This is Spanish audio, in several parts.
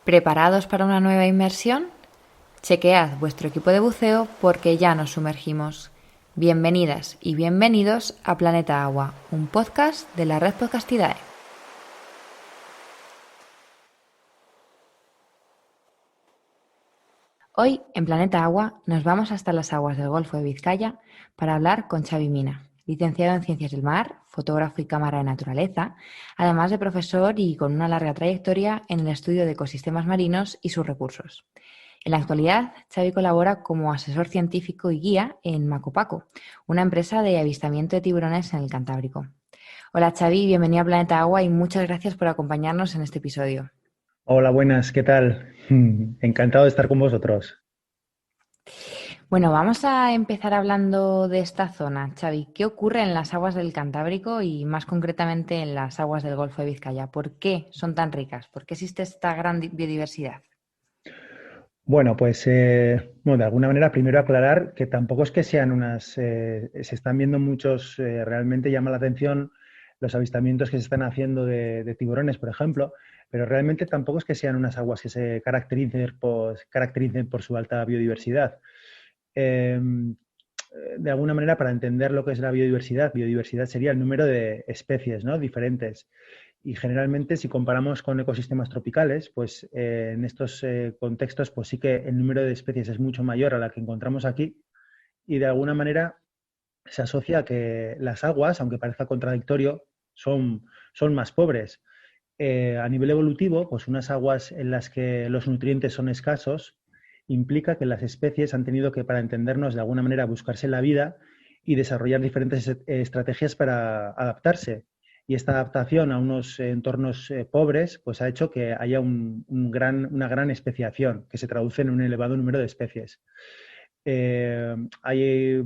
¿Preparados para una nueva inmersión? Chequead vuestro equipo de buceo porque ya nos sumergimos. Bienvenidas y bienvenidos a Planeta Agua, un podcast de la Red Podcastidae. Hoy, en Planeta Agua, nos vamos hasta las aguas del Golfo de Vizcaya para hablar con Xavi Mina, licenciado en Ciencias del Mar, fotógrafo y cámara de naturaleza, además de profesor y con una larga trayectoria en el estudio de ecosistemas marinos y sus recursos. En la actualidad, Xavi colabora como asesor científico y guía en Macopaco, una empresa de avistamiento de tiburones en el Cantábrico. Hola Xavi, bienvenido a Planeta Agua y muchas gracias por acompañarnos en este episodio. Hola, buenas, ¿qué tal? Encantado de estar con vosotros. Bueno, vamos a empezar hablando de esta zona. Xavi, ¿qué ocurre en las aguas del Cantábrico y más concretamente en las aguas del Golfo de Vizcaya? ¿Por qué son tan ricas? ¿Por qué existe esta gran biodiversidad? Bueno, pues de alguna manera primero aclarar que tampoco es que sean se están viendo muchos, realmente llama la atención los avistamientos que se están haciendo de tiburones, por ejemplo, pero realmente tampoco es que sean unas aguas que se caractericen por su alta biodiversidad. Eh, de alguna manera, para entender lo que es la biodiversidad, biodiversidad sería el número de especies, ¿no? Diferentes. Y generalmente, si comparamos con ecosistemas tropicales, pues en estos contextos, pues sí que el número de especies es mucho mayor a la que encontramos aquí y de alguna manera se asocia a que las aguas, aunque parezca contradictorio, son más pobres. A nivel evolutivo, pues unas aguas en las que los nutrientes son escasos implica que las especies han tenido que, para entendernos, de alguna manera buscarse la vida y desarrollar diferentes estrategias para adaptarse. Y esta adaptación a unos entornos pobres pues ha hecho que haya una gran especiación que se traduce en un elevado número de especies. Hay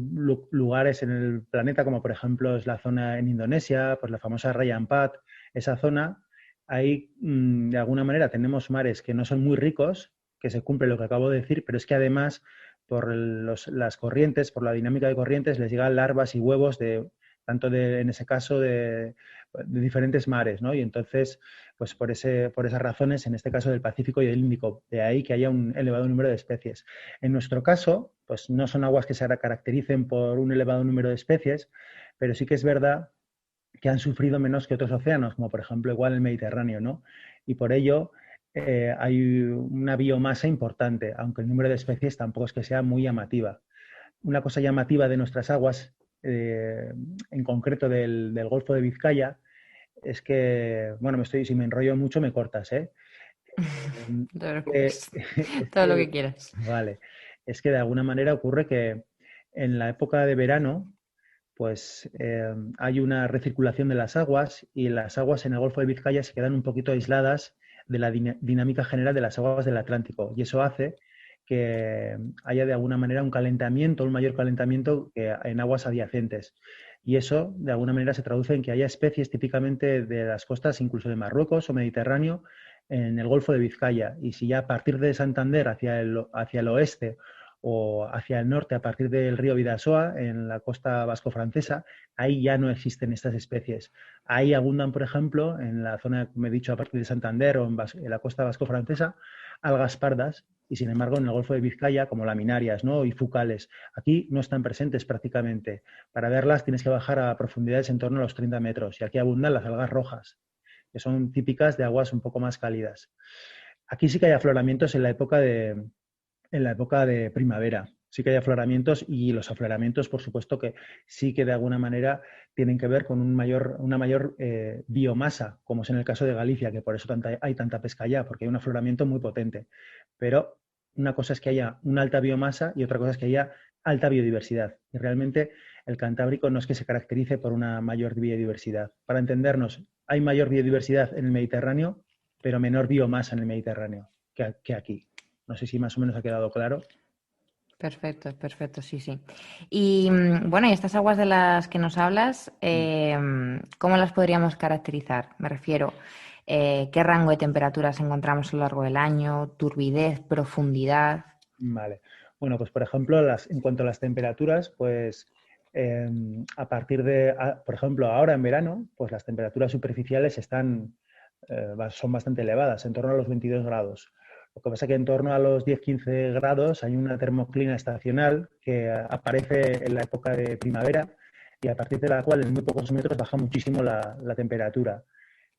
lugares en el planeta, como por ejemplo es la zona en Indonesia, pues la famosa Rayan Pat, esa zona, ahí de alguna manera tenemos mares que no son muy ricos, que se cumple lo que acabo de decir, pero es que además las corrientes, por la dinámica de corrientes, les llegan larvas y huevos en ese caso, de diferentes mares, ¿no? Y entonces, pues por esas razones, en este caso del Pacífico y del Índico, de ahí que haya un elevado número de especies. En nuestro caso, pues no son aguas que se caractericen por un elevado número de especies, pero sí que es verdad que han sufrido menos que otros océanos, como por ejemplo igual el Mediterráneo, ¿no? Y por ello hay una biomasa importante, aunque el número de especies tampoco es que sea muy llamativa. Una cosa llamativa de nuestras aguas, en concreto del Golfo de Vizcaya, es que, bueno, si me enrollo mucho me cortas, ¿eh? No te Eh, preocupes, es todo lo que que, quieras. vale, es que de alguna manera ocurre que en la época de verano, pues hay una recirculación de las aguas y las aguas en el Golfo de Vizcaya se quedan un poquito aisladas de la dinámica general de las aguas del Atlántico y eso hace que haya de alguna manera un mayor calentamiento que en aguas adyacentes. Y eso de alguna manera se traduce en que haya especies típicamente de las costas, incluso de Marruecos o Mediterráneo, en el Golfo de Vizcaya. Y si ya a partir de Santander hacia el oeste o hacia el norte a partir del río Bidasoa, en la costa vasco-francesa, ahí ya no existen estas especies. Ahí abundan, por ejemplo, en la zona, como he dicho, a partir de Santander o en la costa vasco-francesa, algas pardas, y sin embargo en el Golfo de Vizcaya, como laminarias, ¿no? Y fucales, aquí no están presentes prácticamente. Para verlas tienes que bajar a profundidades en torno a los 30 metros, y aquí abundan las algas rojas, que son típicas de aguas un poco más cálidas. Aquí sí que hay afloramientos en la época de primavera. Sí que hay afloramientos y los afloramientos, por supuesto, que sí que de alguna manera tienen que ver con una mayor biomasa, como es en el caso de Galicia, que por eso hay tanta pesca allá, porque hay un afloramiento muy potente. Pero una cosa es que haya una alta biomasa y otra cosa es que haya alta biodiversidad. Y realmente el Cantábrico no es que se caracterice por una mayor biodiversidad. Para entendernos, hay mayor biodiversidad en el Mediterráneo, pero menor biomasa en el Mediterráneo que aquí. No sé si más o menos ha quedado claro. Perfecto, perfecto, sí, sí. Y bueno, y estas aguas de las que nos hablas, ¿cómo las podríamos caracterizar? Me refiero, ¿qué rango de temperaturas encontramos a lo largo del año? ¿Turbidez, profundidad? Vale. Bueno, pues por ejemplo, en cuanto a las temperaturas, pues eh, por ejemplo, ahora en verano, pues las temperaturas superficiales son bastante elevadas, en torno a los 22 grados. Lo que pasa es que en torno a los 10-15 grados hay una termoclina estacional que aparece en la época de primavera y a partir de la cual en muy pocos metros baja muchísimo la temperatura.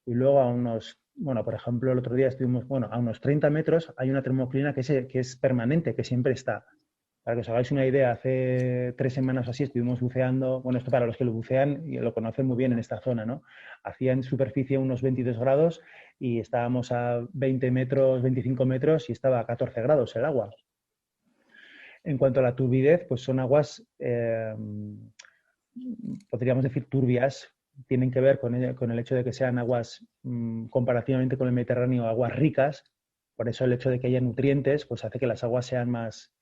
Y luego a unos, bueno, por ejemplo, el otro día estuvimos, bueno, a unos 30 metros hay una termoclina que es permanente, que siempre está. Para que os hagáis una idea, hace 3 semanas así estuvimos buceando, bueno, esto para los que lo bucean y lo conocen muy bien en esta zona, ¿no? Hacía en superficie unos 22 grados y estábamos a 20 metros, 25 metros y estaba a 14 grados el agua. En cuanto a la turbidez, pues son aguas, podríamos decir, turbias. Tienen que ver con el hecho de que sean aguas, comparativamente con el Mediterráneo, aguas ricas. Por eso el hecho de que haya nutrientes, pues hace que las aguas sean más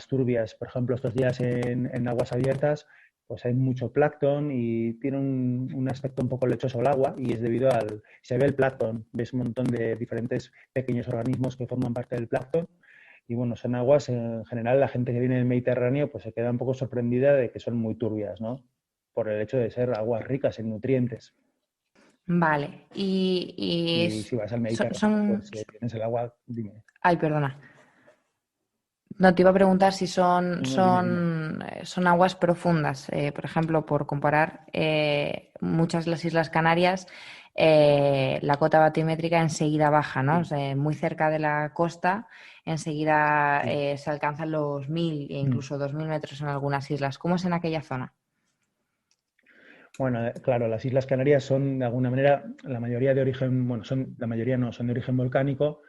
turbias. Por ejemplo, estos días en aguas abiertas, pues hay mucho plancton y tiene un aspecto un poco lechoso el agua y es debido al... Se ve el plancton, ves un montón de diferentes pequeños organismos que forman parte del plancton. Y bueno, son aguas, en general, la gente que viene del Mediterráneo pues se queda un poco sorprendida de que son muy turbias, ¿no? Por el hecho de ser aguas ricas en nutrientes. Vale. Y si vas al Mediterráneo, son... pues tienes el agua, dime. Ay, perdona. No, te iba a preguntar si No, no, dime, dime. son aguas profundas. Por ejemplo, por comparar, muchas de las Islas Canarias, la cota batimétrica enseguida baja, ¿no? O Sí, sea, muy cerca de la costa, enseguida sí. se alcanzan los 1.000 e incluso 2.000 metros en algunas islas. ¿Cómo es en aquella zona? Bueno, claro, las Islas Canarias son de alguna manera la mayoría de origen, bueno, la mayoría no, son de origen volcánico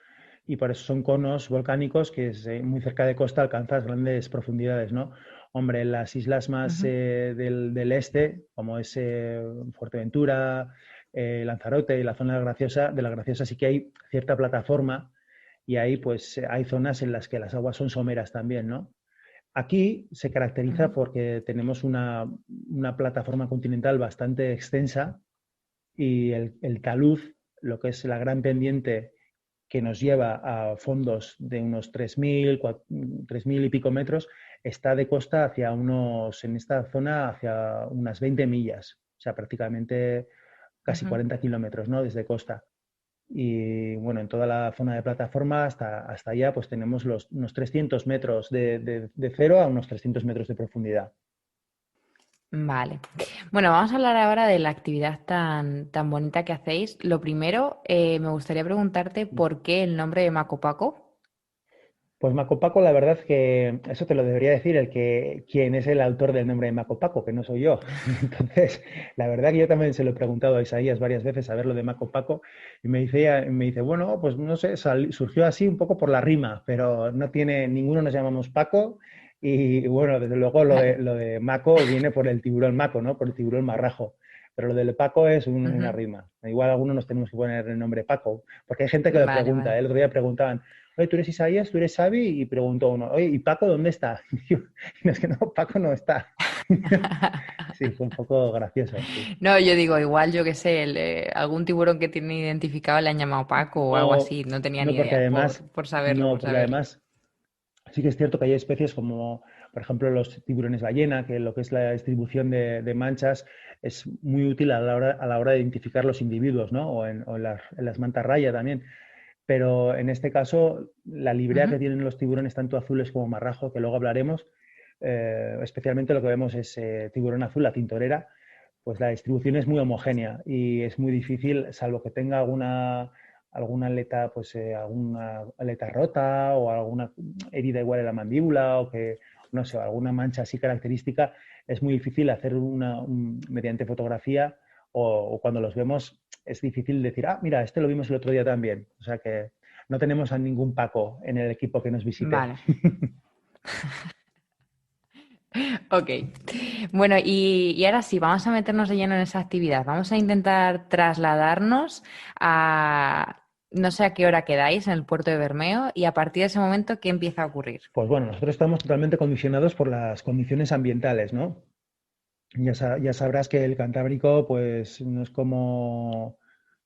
y por eso son conos volcánicos que muy cerca de costa alcanzan grandes profundidades, ¿no? Hombre, en las islas más Ujú. del este, como es Fuerteventura, Lanzarote y la zona de la Graciosa, sí que hay cierta plataforma y ahí pues hay zonas en las que las aguas son someras también, ¿no? Aquí se caracteriza Ujú. porque tenemos una plataforma continental bastante extensa y el talud, lo que es la gran pendiente que nos lleva a fondos de unos 3.000 y pico metros, está de costa hacia en esta zona, hacia unas 20 millas, o sea, prácticamente casi Ujú. 40 kilómetros, ¿no? Desde costa. Y bueno, en toda la zona de plataforma hasta allá, pues tenemos unos 300 metros de cero a unos 300 metros de profundidad. Vale. Bueno, vamos a hablar ahora de la actividad tan bonita que hacéis. Lo primero, me gustaría preguntarte por qué el nombre de Macopaco. Pues Macopaco, la verdad que eso te lo debería decir quién es el autor del nombre de Macopaco, que no soy yo. Entonces, la verdad que yo también se lo he preguntado a Isaías varias veces a ver lo de Macopaco y me dice, bueno, pues no sé, surgió así un poco por la rima, pero no tiene, ninguno nos llamamos Paco y bueno, desde luego lo de, Vale. lo de Maco viene por el tiburón Maco, ¿no? Por el tiburón marrajo. Pero lo del Paco es una Ujú. rima. Igual algunos nos tenemos que poner el nombre Paco, porque hay gente que lo Vale, pregunta. vale. El otro día preguntaban, oye, ¿tú eres Isaías? ¿Tú eres Xavi? Y preguntó uno, oye, ¿y Paco dónde está? Y yo, es que no, Paco no está. Sí, fue un poco gracioso, sí. No, yo digo, igual, yo qué sé, algún tiburón que tiene identificado le han llamado Paco o algo No, así. No tenía no, ni porque idea, además, por saberlo, no, por porque saberlo. además sí que es cierto que hay especies como, por ejemplo, los tiburones ballena, que lo que es la distribución de manchas es muy útil a la hora de identificar los individuos, ¿no? O en las mantas raya también. Pero en este caso, la librea Ujú. que tienen los tiburones, tanto azules como marrajo, que luego hablaremos, especialmente lo que vemos es tiburón azul, la tintorera, pues la distribución es muy homogénea y es muy difícil, salvo que tenga alguna aleta, pues alguna aleta rota o alguna herida igual en la mandíbula o que, no sé, alguna mancha así característica, es muy difícil hacer mediante fotografía o cuando los vemos es difícil decir, ah, mira, este lo vimos el otro día también. O sea que no tenemos a ningún Paco en el equipo que nos visite. Vale. Ok. Bueno, y ahora sí, vamos a meternos de lleno en esa actividad. Vamos a intentar trasladarnos a, no sé a qué hora quedáis en el puerto de Bermeo y a partir de ese momento, ¿qué empieza a ocurrir? Pues bueno, nosotros estamos totalmente condicionados por las condiciones ambientales, ¿no? Ya sabrás que el Cantábrico, pues, no es como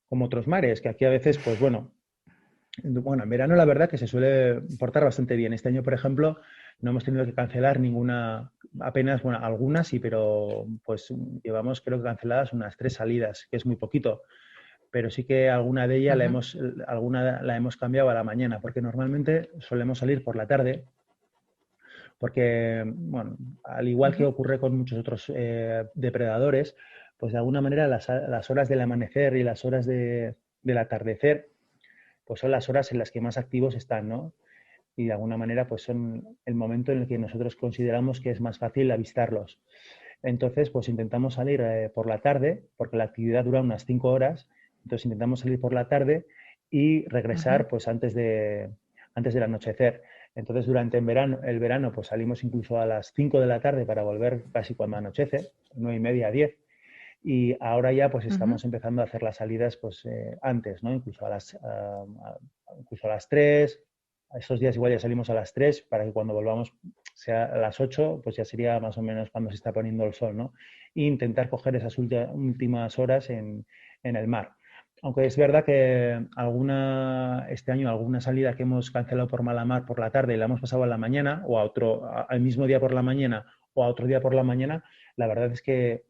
otros mares, que aquí a veces, pues bueno, en verano la verdad que se suele portar bastante bien. Este año, por ejemplo, no hemos tenido que cancelar ninguna, apenas, bueno, algunas sí, pero pues llevamos creo que canceladas unas 3 salidas, que es muy poquito. pero sí que alguna de ellas Ujú, alguna la hemos cambiado a la mañana, porque normalmente solemos salir por la tarde, porque, bueno, al igual que ujú, ocurre con muchos otros depredadores, pues de alguna manera las horas del amanecer y las horas del atardecer, pues son las horas en las que más activos están, ¿no? Y de alguna manera pues son el momento en el que nosotros consideramos que es más fácil avistarlos. Entonces, pues intentamos salir por la tarde, porque la actividad dura unas 5 horas, entonces intentamos salir por la tarde y ujú. regresar pues antes del anochecer. Entonces, durante el verano, pues salimos incluso a las 5 de la tarde para volver casi cuando anochece, 9:30, 10. Y ahora ya pues Ujú. estamos empezando a hacer las salidas pues antes, ¿no? Incluso a las 3. Estos días igual ya salimos a las 3 para que cuando volvamos sea a las 8, pues ya sería más o menos cuando se está poniendo el sol, ¿no? E intentar coger esas últimas horas en el mar. Aunque es verdad que este año alguna salida que hemos cancelado por mala mar por la tarde y la hemos pasado a la mañana o al mismo día por la mañana o a otro día por la mañana, la verdad es que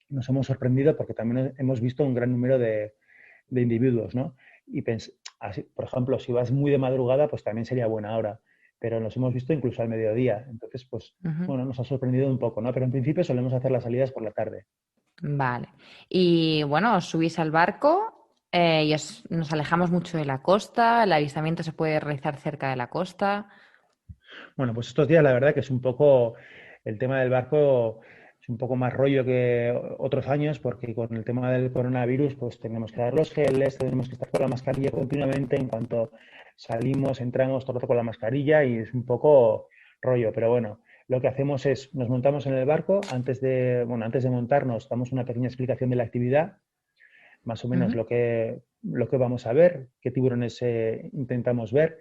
nos hemos sorprendido porque también hemos visto un gran número de individuos, ¿no? Y así, por ejemplo, si vas muy de madrugada, pues también sería buena hora, pero nos hemos visto incluso al mediodía. Entonces, pues, Ujú. bueno, nos ha sorprendido un poco, ¿no? Pero en principio solemos hacer las salidas por la tarde. Vale. Y bueno, os subís al barco y nos alejamos mucho de la costa. El avistamiento se puede realizar cerca de la costa. Bueno, pues estos días la verdad que es un poco, el tema del barco es un poco más rollo que otros años porque con el tema del coronavirus pues tenemos que dar los geles, tenemos que estar con la mascarilla continuamente en cuanto salimos, entramos todo el rato con la mascarilla y es un poco rollo, pero bueno, lo que hacemos es nos montamos en el barco, antes de montarnos damos una pequeña explicación de la actividad, más o menos Ujú. lo que vamos a ver, qué tiburones intentamos ver,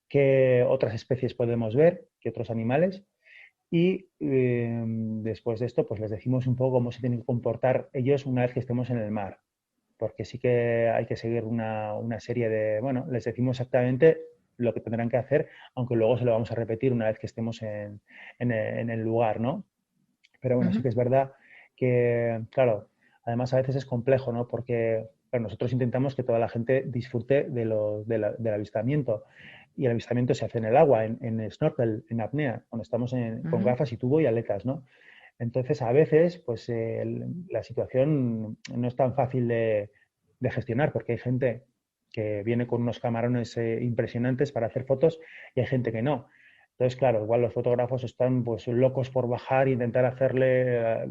qué otras especies podemos ver, qué otros animales. Y después de esto, pues les decimos un poco cómo se tienen que comportar ellos una vez que estemos en el mar. Porque sí que hay que seguir una serie de, bueno, les decimos exactamente lo que tendrán que hacer, aunque luego se lo vamos a repetir una vez que estemos en el lugar, ¿no? Pero bueno, sí Ujú. que es verdad que, claro, además a veces es complejo, ¿no? Porque claro, nosotros intentamos que toda la gente disfrute del avistamiento. Y el avistamiento se hace en el agua, en snorkel, en apnea, cuando estamos con Ujú. gafas y tubo y aletas, ¿no? Entonces, a veces, pues la situación no es tan fácil de gestionar, porque hay gente que viene con unos camarones impresionantes para hacer fotos y hay gente que no. Entonces, claro, igual los fotógrafos están pues locos por bajar e intentar hacerle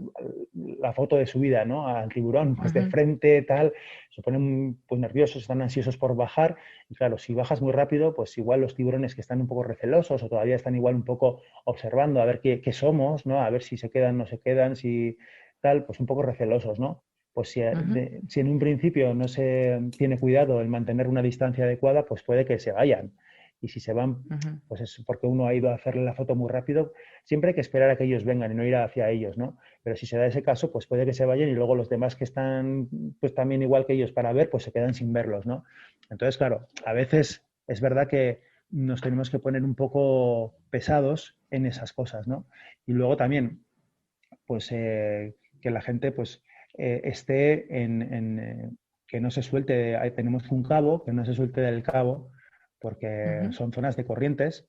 la foto de su vida, ¿no? Al tiburón, pues de Ujú. frente, tal, se ponen pues nerviosos, están ansiosos por bajar. Y claro, si bajas muy rápido, pues igual los tiburones que están un poco recelosos o todavía están igual un poco observando a ver qué somos, ¿no? A ver si se quedan, no se quedan, si tal, pues un poco recelosos, ¿no? Pues Ujú. si en un principio no se tiene cuidado en mantener una distancia adecuada, pues puede que se vayan. Y si se van, Ujú. pues es porque uno ha ido a hacerle la foto muy rápido. Siempre hay que esperar a que ellos vengan y no ir hacia ellos, ¿no? Pero si se da ese caso, pues puede que se vayan y luego los demás que están, pues también igual que ellos para ver, pues se quedan sin verlos, ¿no? Entonces, claro, a veces es verdad que nos tenemos que poner un poco pesados en esas cosas, ¿no? Y luego también, pues que la gente pues esté que no se suelte, ahí tenemos un cabo, que no se suelte del cabo, porque Ujú. son zonas de corrientes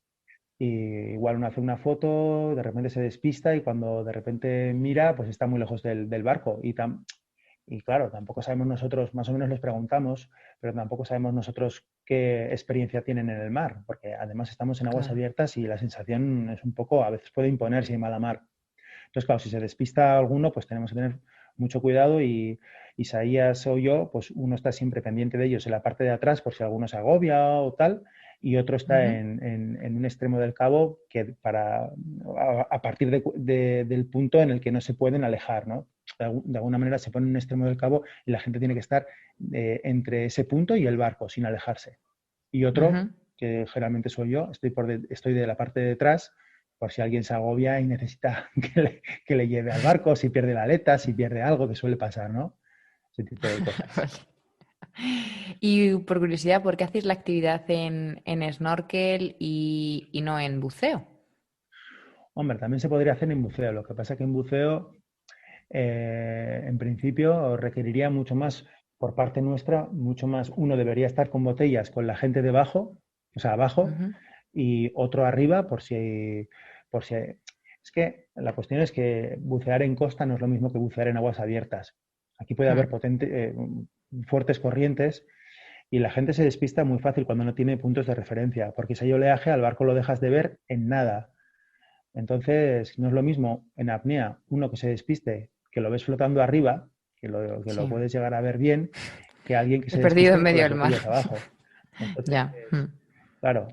y igual uno hace una foto, de repente se despista y cuando de repente mira, pues está muy lejos del barco. Y claro, tampoco sabemos nosotros, más o menos les preguntamos, pero tampoco sabemos nosotros qué experiencia tienen en el mar, porque además estamos en aguas Claro. abiertas y la sensación es un poco, a veces puede imponer si hay mala mar. Entonces, claro, si se despista alguno, pues tenemos que tener mucho cuidado y Isaías o yo, pues uno está siempre pendiente de ellos en la parte de atrás por si alguno se agobia o tal, y otro está Ujú. en un extremo del cabo a partir del punto en el que no se pueden alejar, ¿no? De alguna manera se pone en un extremo del cabo y la gente tiene que estar entre ese punto y el barco, sin alejarse. Y otro, Ujú. que generalmente soy yo, estoy de la parte de detrás, por si alguien se agobia y necesita que le lleve al barco, si pierde la aleta, si pierde algo, que suele pasar, ¿no? Ese tipo de cosas. Vale. Y por curiosidad, ¿por qué hacéis la actividad en snorkel y no en buceo? Hombre, también se podría hacer en buceo. Lo que pasa es que en buceo, en principio, requeriría mucho más por parte nuestra, mucho más, uno debería estar con botellas con la gente debajo, o sea, abajo, Ujú. y otro arriba por si, es que la cuestión es que bucear en costa no es lo mismo que bucear en aguas abiertas. Aquí puede haber Mm. fuertes corrientes y la gente se despista muy fácil cuando no tiene puntos de referencia, porque si hay oleaje al barco lo dejas de ver en nada. Entonces, no es lo mismo en apnea uno que se despiste, que lo ves flotando arriba, que lo Sí, puedes llegar a ver bien, que alguien que he se perdido en despiste con medio las del mar. botellas abajo. Entonces, Ya. Mm. claro,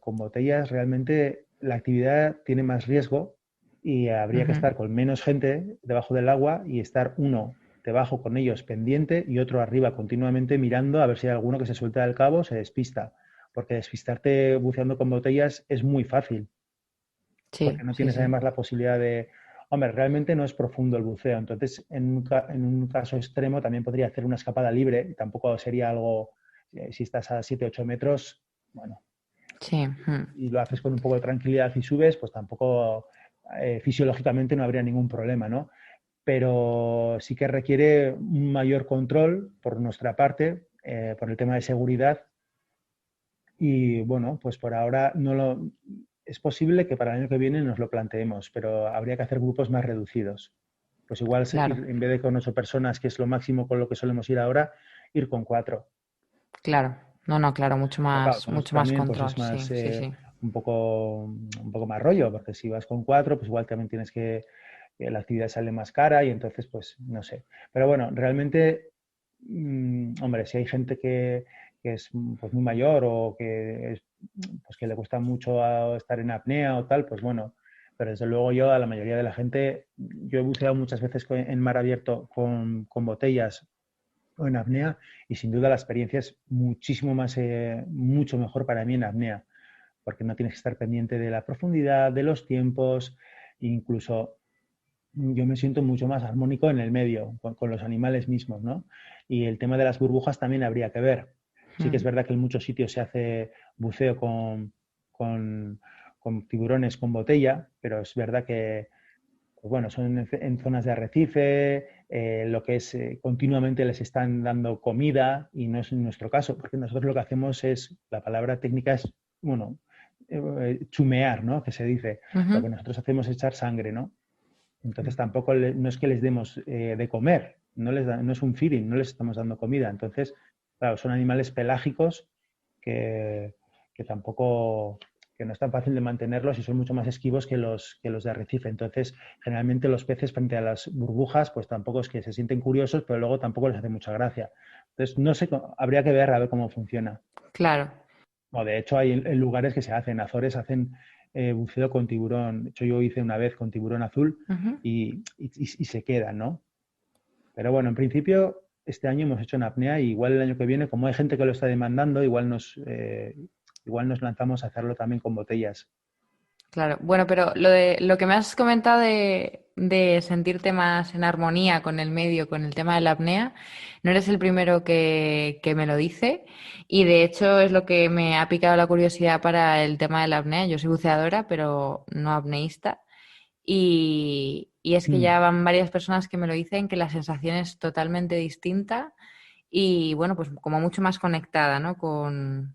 con botellas realmente la actividad tiene más riesgo y habría que Ujú. estar con menos gente debajo del agua y estar uno debajo con ellos pendiente y otro arriba continuamente mirando a ver si hay alguno que se suelta del cabo o se despista. Porque despistarte buceando con botellas es muy fácil, Sí, porque no sí, tienes sí. además la posibilidad de... Hombre, realmente no es profundo el buceo, entonces en un caso extremo también podría hacer una escapada libre, y tampoco sería algo, si estás a 7 u 8 metros, bueno, Sí. Mm. y lo haces con un poco de tranquilidad y subes, pues tampoco fisiológicamente no habría ningún problema, ¿no? Pero sí que requiere un mayor control por nuestra parte, por el tema de seguridad. Y bueno, pues por ahora no lo, es posible que para el año que viene nos lo planteemos, pero habría que hacer grupos más reducidos. Pues igual ir, Claro, en vez de con 8 personas, que es lo máximo con lo que solemos ir ahora, ir con 4. claro. No, no, claro, Pero claro, con eso mucho más también pues control, es sí, más sí, sí. un poco más rollo, porque si vas con 4, pues igual también tienes que la actividad sale más cara y entonces pues no sé. Pero bueno, realmente, hombre, si hay gente que es pues, muy mayor o pues, que le cuesta mucho estar en apnea o tal, pues bueno, pero desde luego yo a la mayoría de la gente, yo he buceado muchas veces en mar abierto con botellas o en apnea y sin duda la experiencia es muchísimo más, mucho mejor para mí en apnea, porque no tienes que estar pendiente de la profundidad, de los tiempos, incluso yo me siento mucho más armónico en el medio, con los animales mismos, ¿no? Y el tema de las burbujas también habría que ver. Sí que es Mm. verdad que en muchos sitios se hace buceo con, con tiburones con botella, pero es verdad que pues bueno, son en zonas de arrecife, lo que es continuamente les están dando comida y no es en nuestro caso, porque nosotros lo que hacemos es, la palabra técnica es, bueno, chumear, ¿no? Que se dice. Lo Ujú. que nosotros hacemos es echar sangre, ¿no? Entonces tampoco no es que les demos de comer, no es un feeding, no les estamos dando comida. Entonces, claro, son animales pelágicos que, que tampoco, que no es tan fácil de mantenerlos y son mucho más esquivos que los de arrecife. Entonces, generalmente los peces frente a las burbujas, pues tampoco es que se sienten curiosos, pero luego tampoco les hace mucha gracia. Entonces, no sé, habría que ver a ver cómo funciona. Claro. No, de hecho, hay en lugares que se hacen. En Azores hacen buceo con tiburón. De hecho, yo hice una vez con tiburón azul Ujú. y se quedan, ¿no? Pero bueno, en principio, este año hemos hecho en apnea y igual el año que viene, como hay gente que lo está demandando, igual nos lanzamos a hacerlo también con botellas. Claro, bueno, pero lo que me has comentado de sentirte más en armonía con el medio, con el tema de la apnea, no eres el primero que me lo dice y de hecho es lo que me ha picado la curiosidad para el tema de la apnea. Yo soy buceadora, pero no apneísta y es que Mm. ya van varias personas que me lo dicen que la sensación es totalmente distinta y bueno, pues como mucho más conectada, ¿no? Con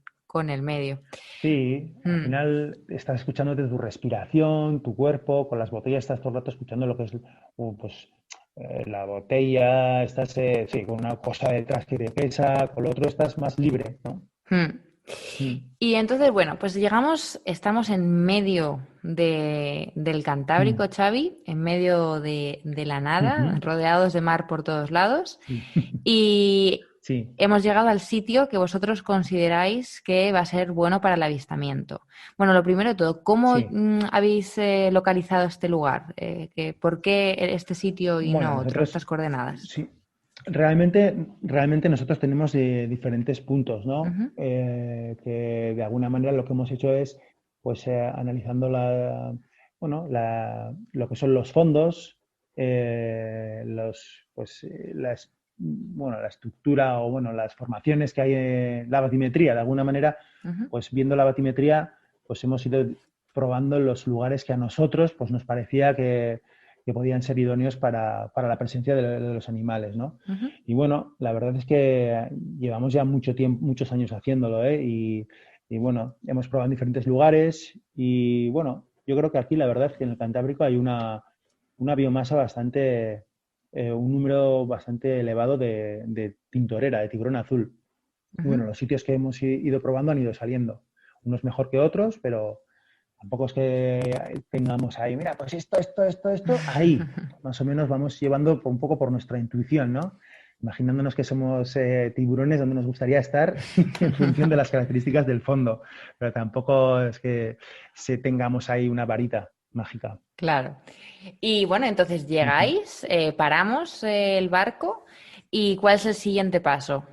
el medio. Sí, al Mm. final estás escuchando de tu respiración, tu cuerpo, con las botellas estás todo el rato escuchando lo que es pues, la botella, estás sí, con una cosa detrás que te pesa, con lo otro estás más libre, ¿no? Mm. Mm. Y entonces, bueno, pues llegamos, estamos en medio del Mm. Cantábrico, Xavi, en medio de la nada, Ujú. rodeados de mar por todos lados, Sí, y sí, hemos llegado al sitio que vosotros consideráis que va a ser bueno para el avistamiento. Bueno, lo primero de todo, ¿cómo sí. habéis localizado este lugar? ¿Por qué este sitio y Bueno, no otro, nosotros, estas coordenadas? sí, realmente nosotros tenemos diferentes puntos, ¿no? Ujú. Que de alguna manera lo que hemos hecho es, pues, analizando bueno, lo que son los fondos, bueno, la estructura o, bueno, las formaciones que hay en la batimetría, de alguna manera, Ujú. pues viendo la batimetría, pues hemos ido probando los lugares que a nosotros, pues nos parecía que podían ser idóneos para la presencia de los animales, ¿no? Ujú. Y bueno, la verdad es que llevamos ya mucho tiempo, muchos años haciéndolo, ¿eh? Y bueno, hemos probado en diferentes lugares y bueno, yo creo que aquí la verdad es que en el Cantábrico hay una biomasa bastante, un número bastante elevado de tintorera, de tiburón azul. Y Ujú. bueno, los sitios que hemos ido probando han ido saliendo. Unos mejor que otros, pero tampoco es que tengamos ahí, mira, pues esto, ahí. Más o menos vamos llevando un poco por nuestra intuición, ¿no? Imaginándonos que somos tiburones donde nos gustaría estar en función de las características del fondo. Pero tampoco es que tengamos ahí una varita mágica. Claro. Y bueno, entonces Ujú. llegáis, paramos el barco y ¿cuál es el siguiente paso?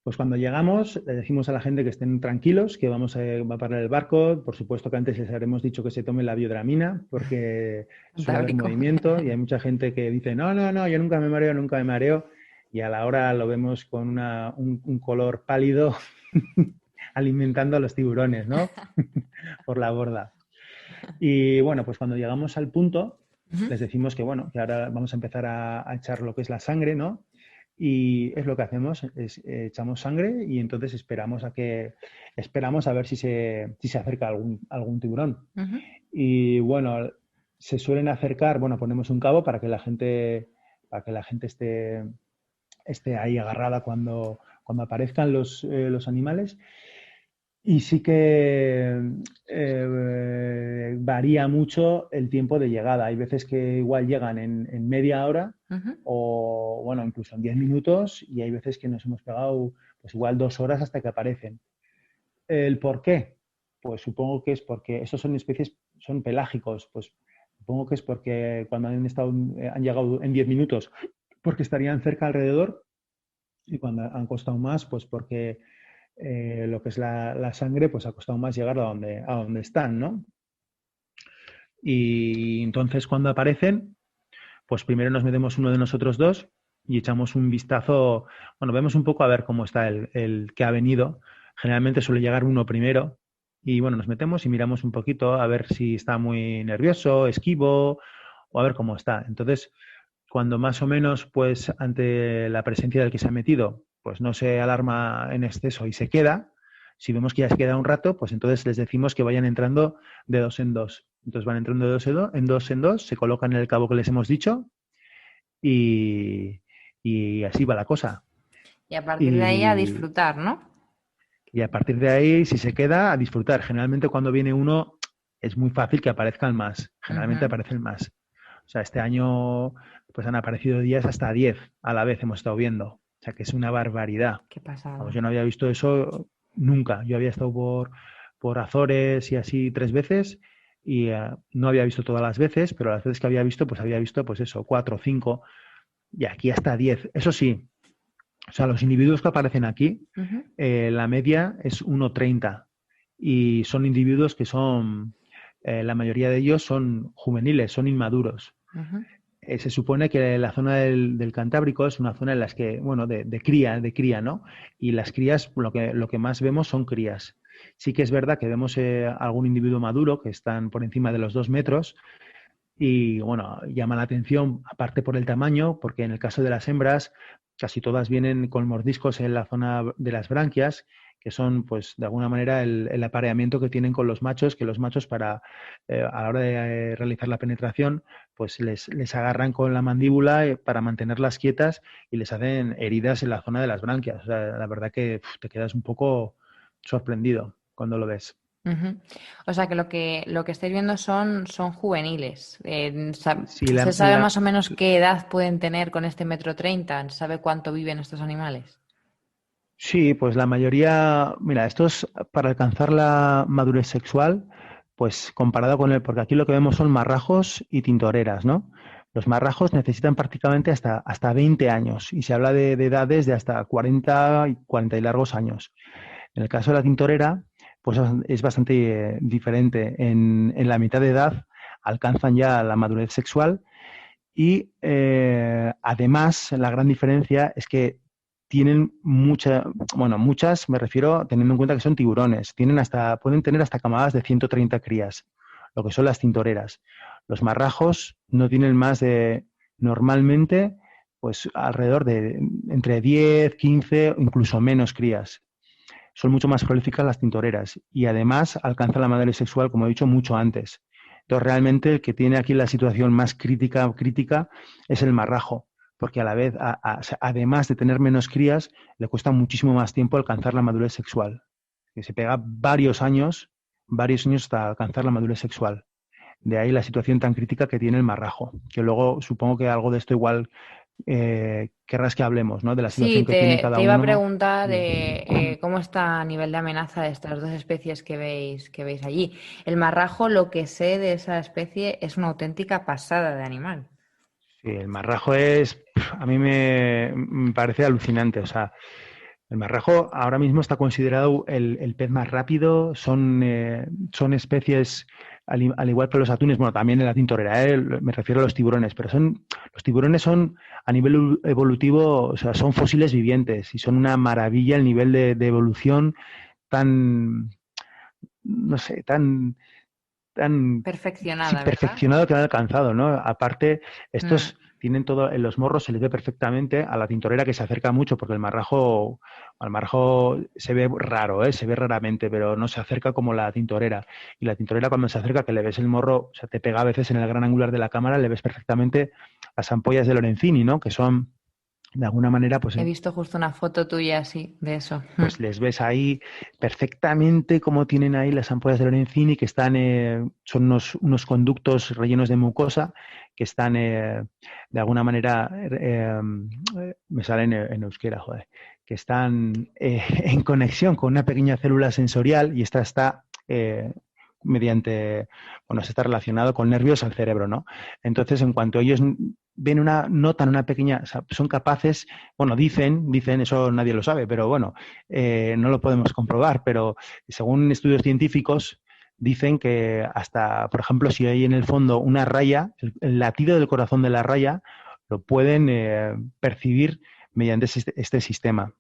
Pues cuando llegamos, le decimos a la gente que estén tranquilos, que va a parar el barco. Por supuesto que antes les habremos dicho que se tomen la biodramina, porque suele haber Cantábrico. movimiento y hay mucha gente que dice, no, no, no, yo nunca me mareo, nunca me mareo. Y a la hora lo vemos con un color pálido alimentando a los tiburones, ¿no? Por la borda. Y bueno, pues cuando llegamos al punto, Ujú. les decimos que bueno, que ahora vamos a empezar a echar lo que es la sangre, ¿no? Y es lo que hacemos, es echamos sangre y entonces esperamos a ver si se acerca algún tiburón. Ujú. Y bueno, se suelen acercar, bueno, ponemos un cabo para que la gente esté ahí agarrada cuando aparezcan los animales. Y sí que varía mucho el tiempo de llegada. Hay veces que igual llegan en media hora Ujú. o, bueno, incluso en 10 minutos y hay veces que nos hemos pegado pues igual 2 horas hasta que aparecen. ¿El por qué? Pues supongo que es porque esos son especies, son pelágicos, pues supongo que es porque cuando han llegado en 10 minutos, porque estarían cerca alrededor y cuando han costado más, pues porque lo que es la sangre, pues ha costado más llegar a donde están, ¿no? Y entonces cuando aparecen, pues primero nos metemos uno de nosotros dos y echamos un vistazo, bueno, vemos un poco a ver cómo está el que ha venido. Generalmente suele llegar uno primero y bueno, nos metemos y miramos un poquito a ver si está muy nervioso, esquivo o a ver cómo está. Entonces, cuando más o menos, pues ante la presencia del que se ha metido, pues no se alarma en exceso y se queda, si vemos que ya se queda un rato, pues entonces les decimos que vayan entrando de dos en dos. Entonces van entrando de dos en dos, se colocan en el cabo que les hemos dicho y, y así va la cosa. Y a partir de ahí a Y, disfrutar, ¿no? y a partir de ahí, si se queda, a disfrutar. Generalmente cuando viene uno es muy fácil que aparezcan más. Generalmente Ujú. aparecen más. O sea, este año pues han aparecido días hasta 10 a la vez hemos estado viendo. O sea, que es una barbaridad. Qué Vamos, pasada. yo no había visto eso nunca. Yo había estado por Azores y así 3 veces y no había visto todas las veces, pero las veces que había visto pues eso, 4 o 5 y aquí hasta 10. Eso sí, o sea, los individuos que aparecen aquí, Ujú. la media es 1,30 y son individuos que son, la mayoría de ellos son juveniles, son inmaduros. Ujú. Se supone que la zona del Cantábrico es una zona en las que, bueno, de cría, ¿no? Y las crías, lo que más vemos son crías. Sí que es verdad que vemos algún individuo maduro que están por encima de los 2 metros y, bueno, llama la atención, aparte por el tamaño, porque en el caso de las hembras, casi todas vienen con mordiscos en la zona de las branquias, que son, pues, de alguna manera el apareamiento que tienen con los machos, que los machos a la hora de realizar la penetración, pues les agarran con la mandíbula para mantenerlas quietas y les hacen heridas en la zona de las branquias. O sea, la verdad que te quedas un poco sorprendido cuando lo ves. Ujú. O sea que lo que estáis viendo son juveniles. Sí, ¿Se sabe más o menos qué edad pueden tener con este 1,30 m? ¿Se sabe cuánto viven estos animales? Sí, pues la mayoría, mira, esto es para alcanzar la madurez sexual, pues comparado con porque aquí lo que vemos son marrajos y tintoreras, ¿no? Los marrajos necesitan prácticamente hasta 20 años y se habla de edades de hasta 40 y 40 y largos años. En el caso de la tintorera, pues es bastante diferente. En la mitad de edad alcanzan ya la madurez sexual y además la gran diferencia es que tienen muchas, me refiero teniendo en cuenta que son tiburones, pueden tener hasta camadas de 130 crías, lo que son las tintoreras. Los marrajos no tienen más de, normalmente, pues alrededor de entre 10, 15 o incluso menos crías. Son mucho más prolíficas las tintoreras y además alcanzan la madurez sexual, como he dicho, mucho antes. Entonces, realmente el que tiene aquí la situación más crítica es el marrajo, porque a la vez, además de tener menos crías, le cuesta muchísimo más tiempo alcanzar la madurez sexual. Que se pega varios años hasta alcanzar la madurez sexual. De ahí la situación tan crítica que tiene el marrajo, que luego supongo que algo de esto igual querrás que hablemos, ¿no? De la Sí, situación que tiene te cada iba a uno. preguntar Y, cómo está a nivel de amenaza de estas dos especies que veis allí. El marrajo, lo que sé de esa especie, es una auténtica pasada de animal. sí, el marrajo a mí me parece alucinante. O sea, el marrajo ahora mismo está considerado el pez más rápido. Son especies, al igual que los atunes, bueno, también en la tintorera, me refiero a los tiburones, pero los tiburones son a nivel evolutivo, o sea, son fósiles vivientes y son una maravilla el nivel de evolución tan, no sé, tan sí, Perfeccionada, ¿verdad? perfeccionado que han alcanzado, ¿no? Aparte, Mm. estos tienen todo, en los morros se les ve perfectamente a la tintorera que se acerca mucho, porque al marrajo se ve raro, ¿eh? Se ve raramente, pero no se acerca como la tintorera. Y la tintorera cuando se acerca, que le ves el morro, o sea, te pega a veces en el gran angular de la cámara, le ves perfectamente las ampollas de Lorenzini, ¿no? Que son, de alguna manera, He visto justo una foto tuya así, de eso. Mm. pues les ves ahí perfectamente cómo tienen ahí las ampollas de Lorenzini, que están, son unos conductos rellenos de mucosa que están, de alguna manera, me salen en euskera, joder, que están en conexión con una pequeña célula sensorial y esta está mediante, bueno, se está relacionado con nervios al cerebro, ¿no? Entonces, en cuanto ellos ven notan una pequeña, o sea, son capaces, bueno, dicen, eso nadie lo sabe, pero bueno, no lo podemos comprobar, pero según estudios científicos, dicen que hasta, por ejemplo, si hay en el fondo una raya, el latido del corazón de la raya, lo pueden percibir mediante este sistema.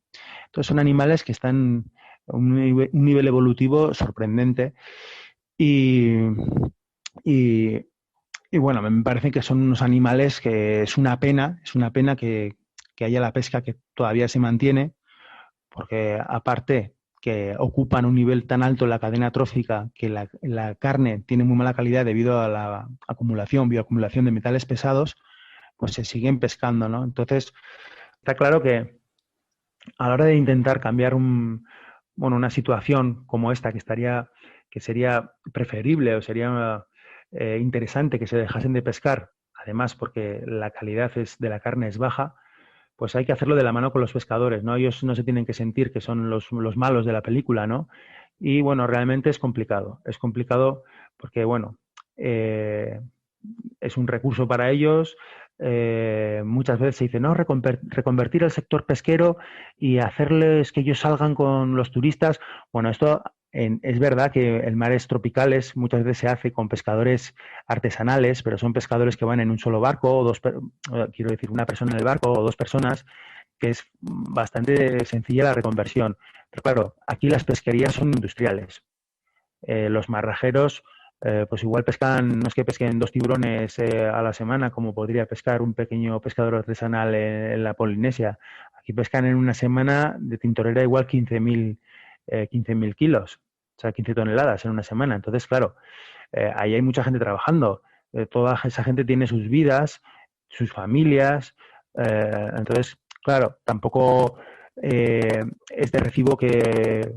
Entonces son animales que están a un nivel evolutivo sorprendente y, y, y bueno, me parece que son unos animales que es una pena que haya la pesca que todavía se mantiene, porque aparte que ocupan un nivel tan alto en la cadena trófica que la carne tiene muy mala calidad debido a la bioacumulación de metales pesados, pues se siguen pescando, ¿no? Entonces, está claro que a la hora de intentar cambiar una situación como esta, que sería preferible o sería interesante que se dejasen de pescar, además porque la calidad de la carne es baja, pues hay que hacerlo de la mano con los pescadores, ¿no? Ellos no se tienen que sentir que son los malos de la película, ¿no? Y bueno, realmente es complicado. Es complicado porque, bueno, eh, es un recurso para ellos. Muchas veces se dice, no, reconvertir el sector pesquero y hacerles que ellos salgan con los turistas. Bueno, esto es verdad que el mares tropicales muchas veces se hace con pescadores artesanales, pero son pescadores que van en un solo barco, quiero decir, una persona en el barco o dos personas, que es bastante sencilla la reconversión. Pero claro, aquí las pesquerías son industriales. Los marrajeros, pues igual pescan, no es que pesquen dos tiburones a la semana, como podría pescar un pequeño pescador artesanal en la Polinesia. Aquí pescan en una semana de tintorera igual 15.000 kilos, o sea, 15 toneladas en una semana. Entonces, claro, ahí hay mucha gente trabajando. Toda esa gente tiene sus vidas, sus familias. Entonces, claro, tampoco es de recibo que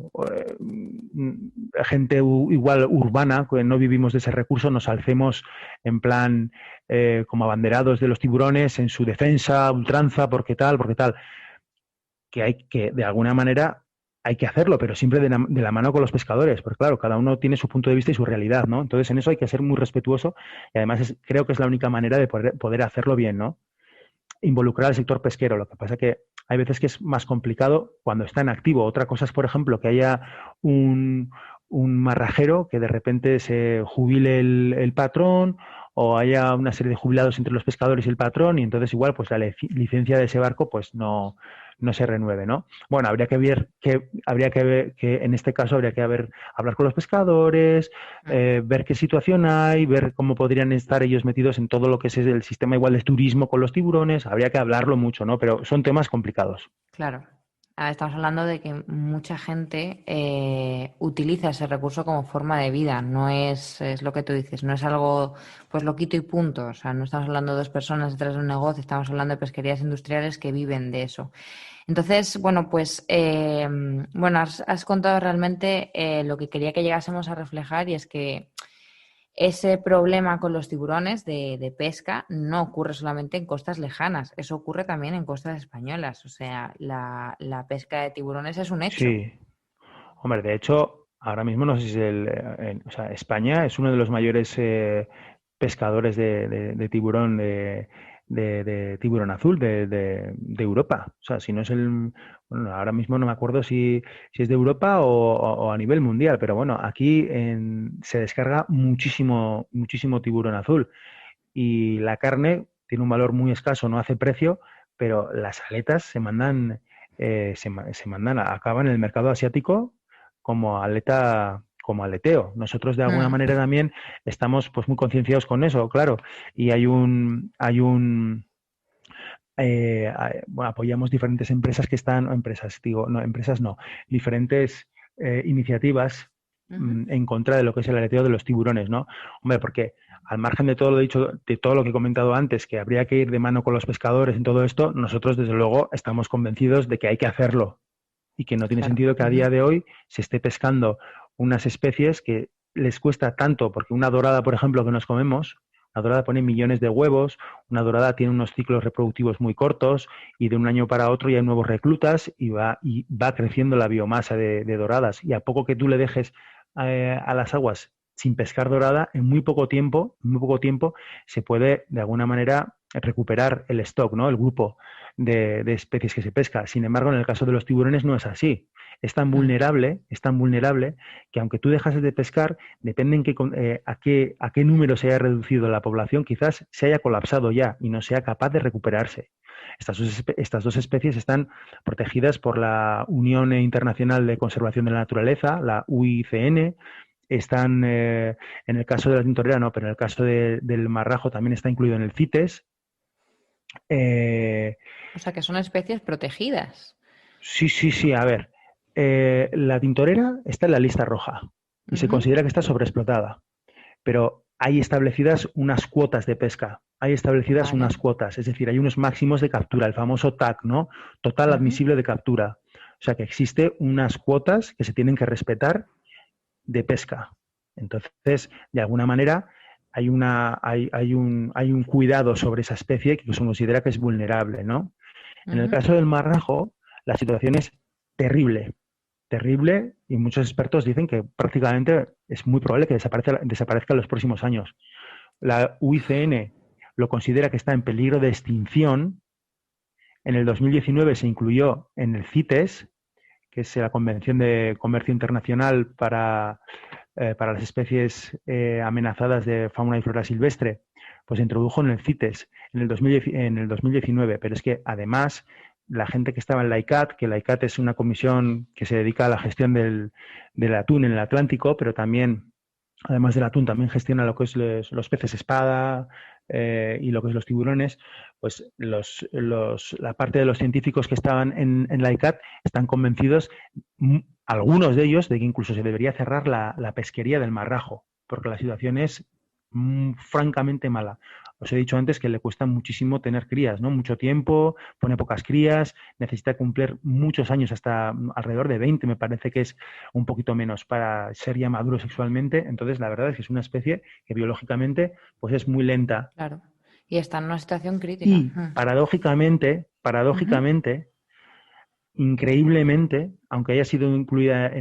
gente igual urbana, que no vivimos de ese recurso, nos alcemos en plan como abanderados de los tiburones en su defensa, ultranza, porque tal, porque tal. Que hay que, de alguna manera, hay que hacerlo, pero siempre de la mano con los pescadores, porque claro, cada uno tiene su punto de vista y su realidad, ¿no? Entonces en eso hay que ser muy respetuoso y además creo que es la única manera de poder hacerlo bien, ¿no? Involucrar al sector pesquero. Lo que pasa que hay veces que es más complicado cuando está en activo. Otra cosa es, por ejemplo, que haya un marrajero que de repente se jubile el patrón o haya una serie de jubilados entre los pescadores y el patrón y entonces igual pues la licencia de ese barco pues no se renueve, ¿no? Bueno, habría que ver que en este caso habría que hablar con los pescadores, ver qué situación hay, ver cómo podrían estar ellos metidos en todo lo que es el sistema igual de turismo con los tiburones, habría que hablarlo mucho, ¿no? Pero son temas complicados. Claro. Estamos hablando de que mucha gente utiliza ese recurso como forma de vida, no es lo que tú dices, no es algo pues lo quito y punto, o sea, no estamos hablando de dos personas detrás de un negocio, estamos hablando de pesquerías industriales que viven de eso. Entonces, bueno, pues bueno, has contado realmente lo que quería que llegásemos a reflejar y es que ese problema con los tiburones de pesca no ocurre solamente en costas lejanas, eso ocurre también en costas españolas. O sea, la pesca de tiburones es un hecho. Sí, hombre, de hecho, ahora mismo no sé si o sea, España es uno de los mayores pescadores de tiburón, de tiburón azul de Europa. O sea, si no es bueno, ahora mismo no me acuerdo si es de Europa o a nivel mundial, pero bueno, aquí se descarga muchísimo, muchísimo tiburón azul y la carne tiene un valor muy escaso, no hace precio, pero las aletas se mandan, acaban en el mercado asiático como aleteo. Nosotros de alguna Mm, manera también estamos pues muy concienciados con eso, claro, y bueno, apoyamos diferentes empresas que están, o empresas, digo, no, empresas no, diferentes iniciativas ujú. en contra de lo que es el aleteo de los tiburones, ¿no? Hombre, porque al margen de todo lo dicho, de todo lo que he comentado antes, que habría que ir de mano con los pescadores en todo esto, nosotros desde luego estamos convencidos de que hay que hacerlo y que no tiene Claro. sentido que a Ujú. día de hoy se esté pescando unas especies que les cuesta tanto, porque una dorada, por ejemplo, que nos comemos, una dorada pone millones de huevos, una dorada tiene unos ciclos reproductivos muy cortos y de un año para otro ya hay nuevos reclutas y va creciendo la biomasa de doradas. Y a poco que tú le dejes a las aguas sin pescar dorada, en muy poco tiempo se puede de alguna manera recuperar el stock, ¿no? El grupo de especies que se pesca. Sin embargo, en el caso de los tiburones no es así. Mm. Es tan vulnerable que aunque tú dejas de pescar, depende a qué número se haya reducido la población, quizás se haya colapsado ya y no sea capaz de recuperarse. Estas dos especies están protegidas por la Unión Internacional de Conservación de la Naturaleza, la UICN. Están, en el caso de la tintorera no, pero en el caso del marrajo también está incluido en el CITES. Eh, O sea, que son especies protegidas. Sí, sí, sí. A ver, la tintorera está en la lista roja y se Ujú. considera que está sobreexplotada, pero hay establecidas unas cuotas de pesca, hay establecidas Vale. unas cuotas, es decir, hay unos máximos de captura, el famoso TAC, ¿no? Total Ujú. admisible de captura. O sea que existe unas cuotas que se tienen que respetar de pesca. Entonces, de alguna manera, hay un cuidado sobre esa especie que se considera que es vulnerable, ¿no? En el Ujú. caso del marrajo, la situación es terrible, terrible, y muchos expertos dicen que prácticamente es muy probable que desaparezca en los próximos años. La UICN lo considera que está en peligro de extinción. En el 2019 se incluyó en el CITES, que es la Convención de Comercio Internacional para las especies amenazadas de fauna y flora silvestre, pues se introdujo en el CITES en el 2019, pero es que además la gente que estaba en la ICAT, que la ICAT es una comisión que se dedica a la gestión del atún en el Atlántico, pero también, además del atún, también gestiona lo que es los peces espada y lo que es los tiburones, pues la parte de los científicos que estaban en la ICAT están convencidos, algunos de ellos, de que incluso se debería cerrar la pesquería del marrajo, porque la situación es francamente mala. Os he dicho antes que le cuesta muchísimo tener crías, ¿no? Mucho tiempo, pone pocas crías, necesita cumplir muchos años, hasta alrededor de 20, me parece que es un poquito menos para ser ya maduro sexualmente. Entonces, la verdad es que es una especie que biológicamente pues es muy lenta. Claro. Y está en una situación crítica. Y paradójicamente, increíblemente, aunque haya sido incluida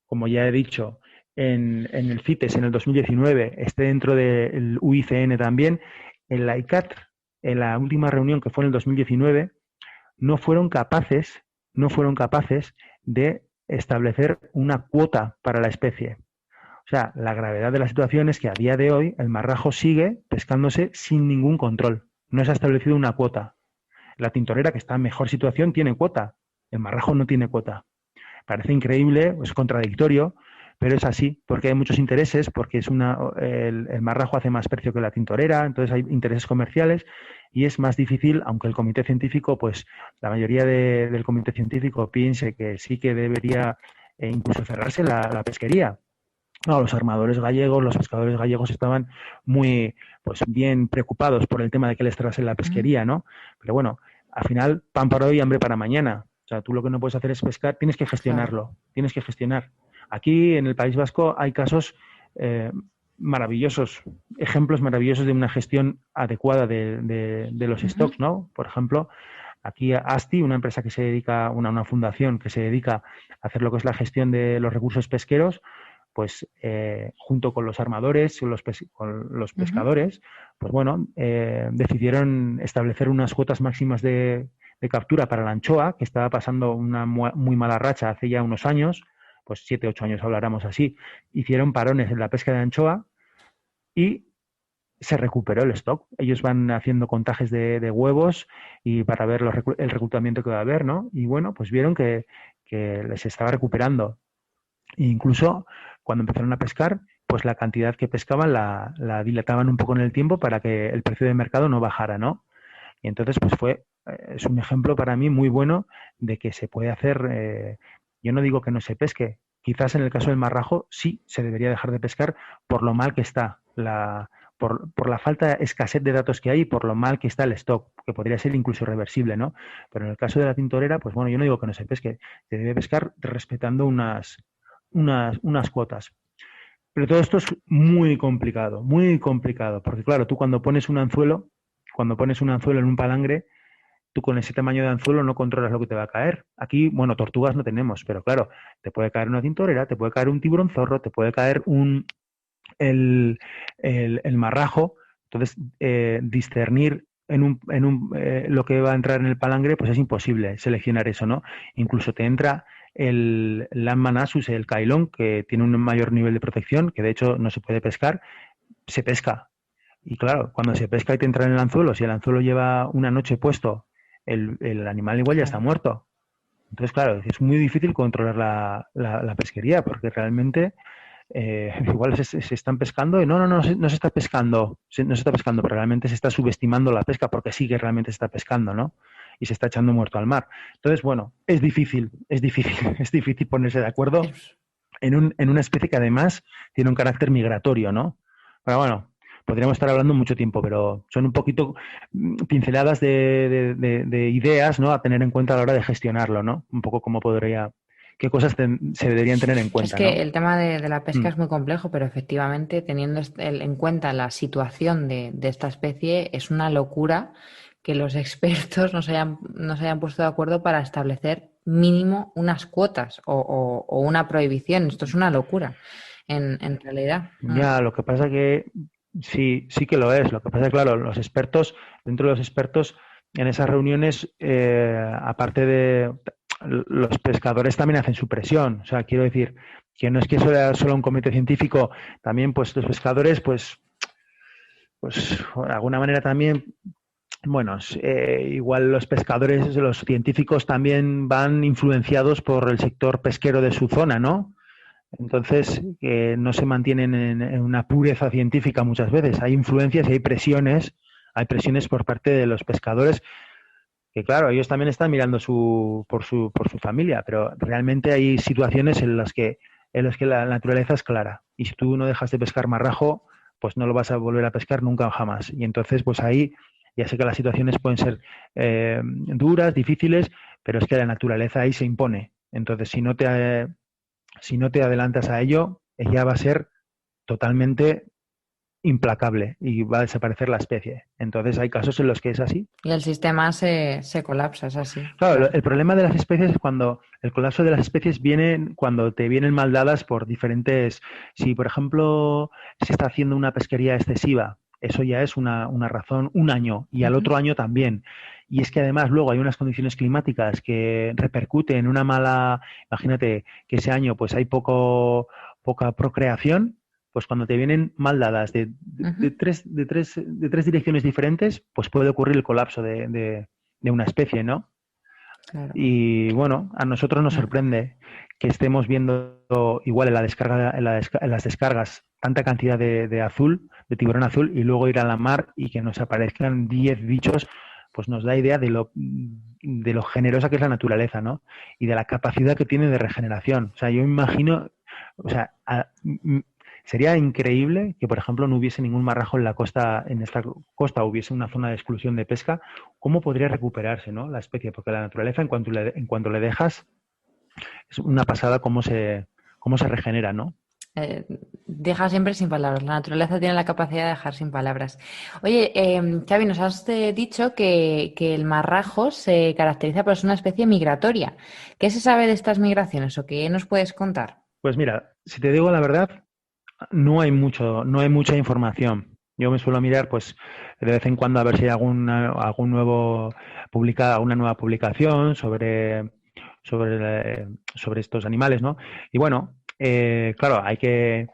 como ya he dicho, en el CITES en el 2019, esté dentro del UICN también, en la ICAT, en la última reunión que fue en el 2019, no fueron capaces, no fueron capaces de establecer una cuota para la especie. O sea, la gravedad de la situación es que a día de hoy el marrajo sigue pescándose sin ningún control. No se ha establecido una cuota. La tintorera, que está en mejor situación, tiene cuota. El marrajo no tiene cuota. Parece increíble, es contradictorio, pero es así, porque hay muchos intereses, porque el marrajo hace más precio que la tintorera, entonces hay intereses comerciales y es más difícil, aunque el comité científico, pues la mayoría del comité científico piense que sí que debería incluso cerrarse la pesquería. No, los armadores gallegos, los pescadores gallegos estaban muy, pues bien preocupados por el tema de que les trase la pesquería, ¿no? Pero bueno, al final, pan para hoy, hambre para mañana. O sea, tú lo que no puedes hacer es pescar, tienes que gestionarlo, Claro. tienes que gestionar. Aquí en el País Vasco hay casos eh, maravillosos, ejemplos maravillosos de una gestión adecuada de los Ujú. stocks, ¿no? Por ejemplo, aquí ASTI, una empresa que se dedica, una fundación que se dedica a hacer lo que es la gestión de los recursos pesqueros, pues junto con los armadores, con los Ujú. pescadores, pues bueno, decidieron establecer unas cuotas máximas de captura para la anchoa, que estaba pasando una muy mala racha hace ya unos años, pues 7, 8 años habláramos así. Hicieron parones en la pesca de anchoa y se recuperó el stock. Ellos van haciendo contajes de huevos y para ver el reclutamiento que va a haber, ¿no? Y bueno, pues vieron que les estaba recuperando. E incluso cuando empezaron a pescar, pues la cantidad que pescaban la dilataban un poco en el tiempo para que el precio de mercado no bajara, ¿no? Y entonces, pues es un ejemplo para mí muy bueno de que se puede hacer, yo no digo que no se pesque, quizás en el caso del marrajo sí se debería dejar de pescar por lo mal que está, por la falta de escasez de datos que hay y por lo mal que está el stock, que podría ser incluso reversible, ¿no? Pero en el caso de la tintorera, pues bueno, yo no digo que no se pesque, se debe pescar respetando unas cuotas. Pero todo esto es muy complicado, porque claro, tú cuando pones un anzuelo en un palangre, tú con ese tamaño de anzuelo no controlas lo que te va a caer. Aquí, bueno, tortugas no tenemos, pero claro, te puede caer una tintorera, te puede caer un tiburón zorro, te puede caer el, el marrajo. Entonces, discernir lo que va a entrar en el palangre, pues es imposible seleccionar eso, ¿no? Incluso te entra el Lamanasus, el cailón, que tiene un mayor nivel de protección, que de hecho no se puede pescar, se pesca. Y claro, cuando se pesca y te entra en el anzuelo, si el anzuelo lleva una noche puesto, el animal igual ya está Claro. muerto. Entonces, claro, es muy difícil controlar la pesquería, porque realmente igual se están pescando y no se está pescando, no se está pescando, pero realmente se está subestimando la pesca porque sí que realmente se está pescando, ¿no? Y se está echando muerto al mar. Entonces, bueno, es difícil, es difícil ponerse de acuerdo Es- en una especie que además tiene un carácter migratorio, ¿no? Pero bueno, podríamos estar hablando mucho tiempo, pero son un poquito pinceladas de ideas, ¿no? A tener en cuenta a la hora de gestionarlo, ¿no? Un poco cómo qué cosas se deberían tener en Es cuenta, que ¿no? el tema de la pesca Mm. es muy complejo, pero efectivamente, teniendo en cuenta la situación de esta especie, es una locura que los expertos no se hayan puesto de acuerdo para establecer mínimo unas cuotas o una prohibición. Esto es una locura, en realidad. Ya, lo que pasa que sí, sí que lo es. Lo que pasa que, claro, dentro de los expertos, en esas reuniones, aparte de los pescadores también hacen su presión. O sea, quiero decir que no es que sea solo un comité científico, también pues los pescadores, pues de alguna manera también, bueno, igual los pescadores, los científicos también van influenciados por el sector pesquero de su zona, ¿no? Entonces, no se mantienen en una pureza científica muchas veces. Hay influencias y hay presiones por parte de los pescadores, que claro, ellos también están mirando por su familia, pero realmente hay situaciones en las que la naturaleza es clara. Y si tú no dejas de pescar marrajo, pues no lo vas a volver a pescar nunca o jamás. Y entonces, pues ahí, ya sé que las situaciones pueden ser duras, difíciles, pero es que la naturaleza ahí se impone. Entonces, si no te adelantas a ello, ella va a ser totalmente implacable y va a desaparecer la especie. Entonces hay casos en los que es así. Y el sistema se colapsa, es así, Claro, claro. el problema de las especies es cuando el colapso de las especies viene cuando te vienen mal dadas por diferentes. Si, por ejemplo, se está haciendo una pesquería excesiva, eso ya es una razón, un año y al Ujú. otro año también. Y es que además luego hay unas condiciones climáticas que repercuten en una mala. Imagínate que ese año pues hay poca procreación, pues cuando te vienen mal dadas Ujú. de tres direcciones diferentes, pues puede ocurrir el colapso de una especie, ¿no? Claro. Y bueno, a nosotros nos sorprende que estemos viendo igual en la descarga, en las descargas tanta cantidad de azul, de tiburón azul, y luego ir a la mar y que nos aparezcan 10 bichos, pues nos da idea de lo generosa que es la naturaleza, ¿no? Y de la capacidad que tiene de regeneración. O sea, yo me imagino, o sea, sería increíble que, por ejemplo, no hubiese ningún marrajo en la costa, en esta costa hubiese una zona de exclusión de pesca. ¿Cómo podría recuperarse, ¿no? La especie? Porque la naturaleza, en cuanto le dejas, es una pasada cómo se regenera, ¿no? Deja siempre sin palabras. La naturaleza tiene la capacidad de dejar sin palabras. Oye, Xavi, nos has dicho que el marrajo se caracteriza por ser una especie migratoria. ¿Qué se sabe de estas migraciones o qué nos puedes contar? Pues mira, si te digo la verdad, no hay mucha información. Yo me suelo mirar, pues, de vez en cuando a ver si hay algún nuevo alguna nueva publicación sobre estos animales, ¿no? Y bueno, claro, hay que,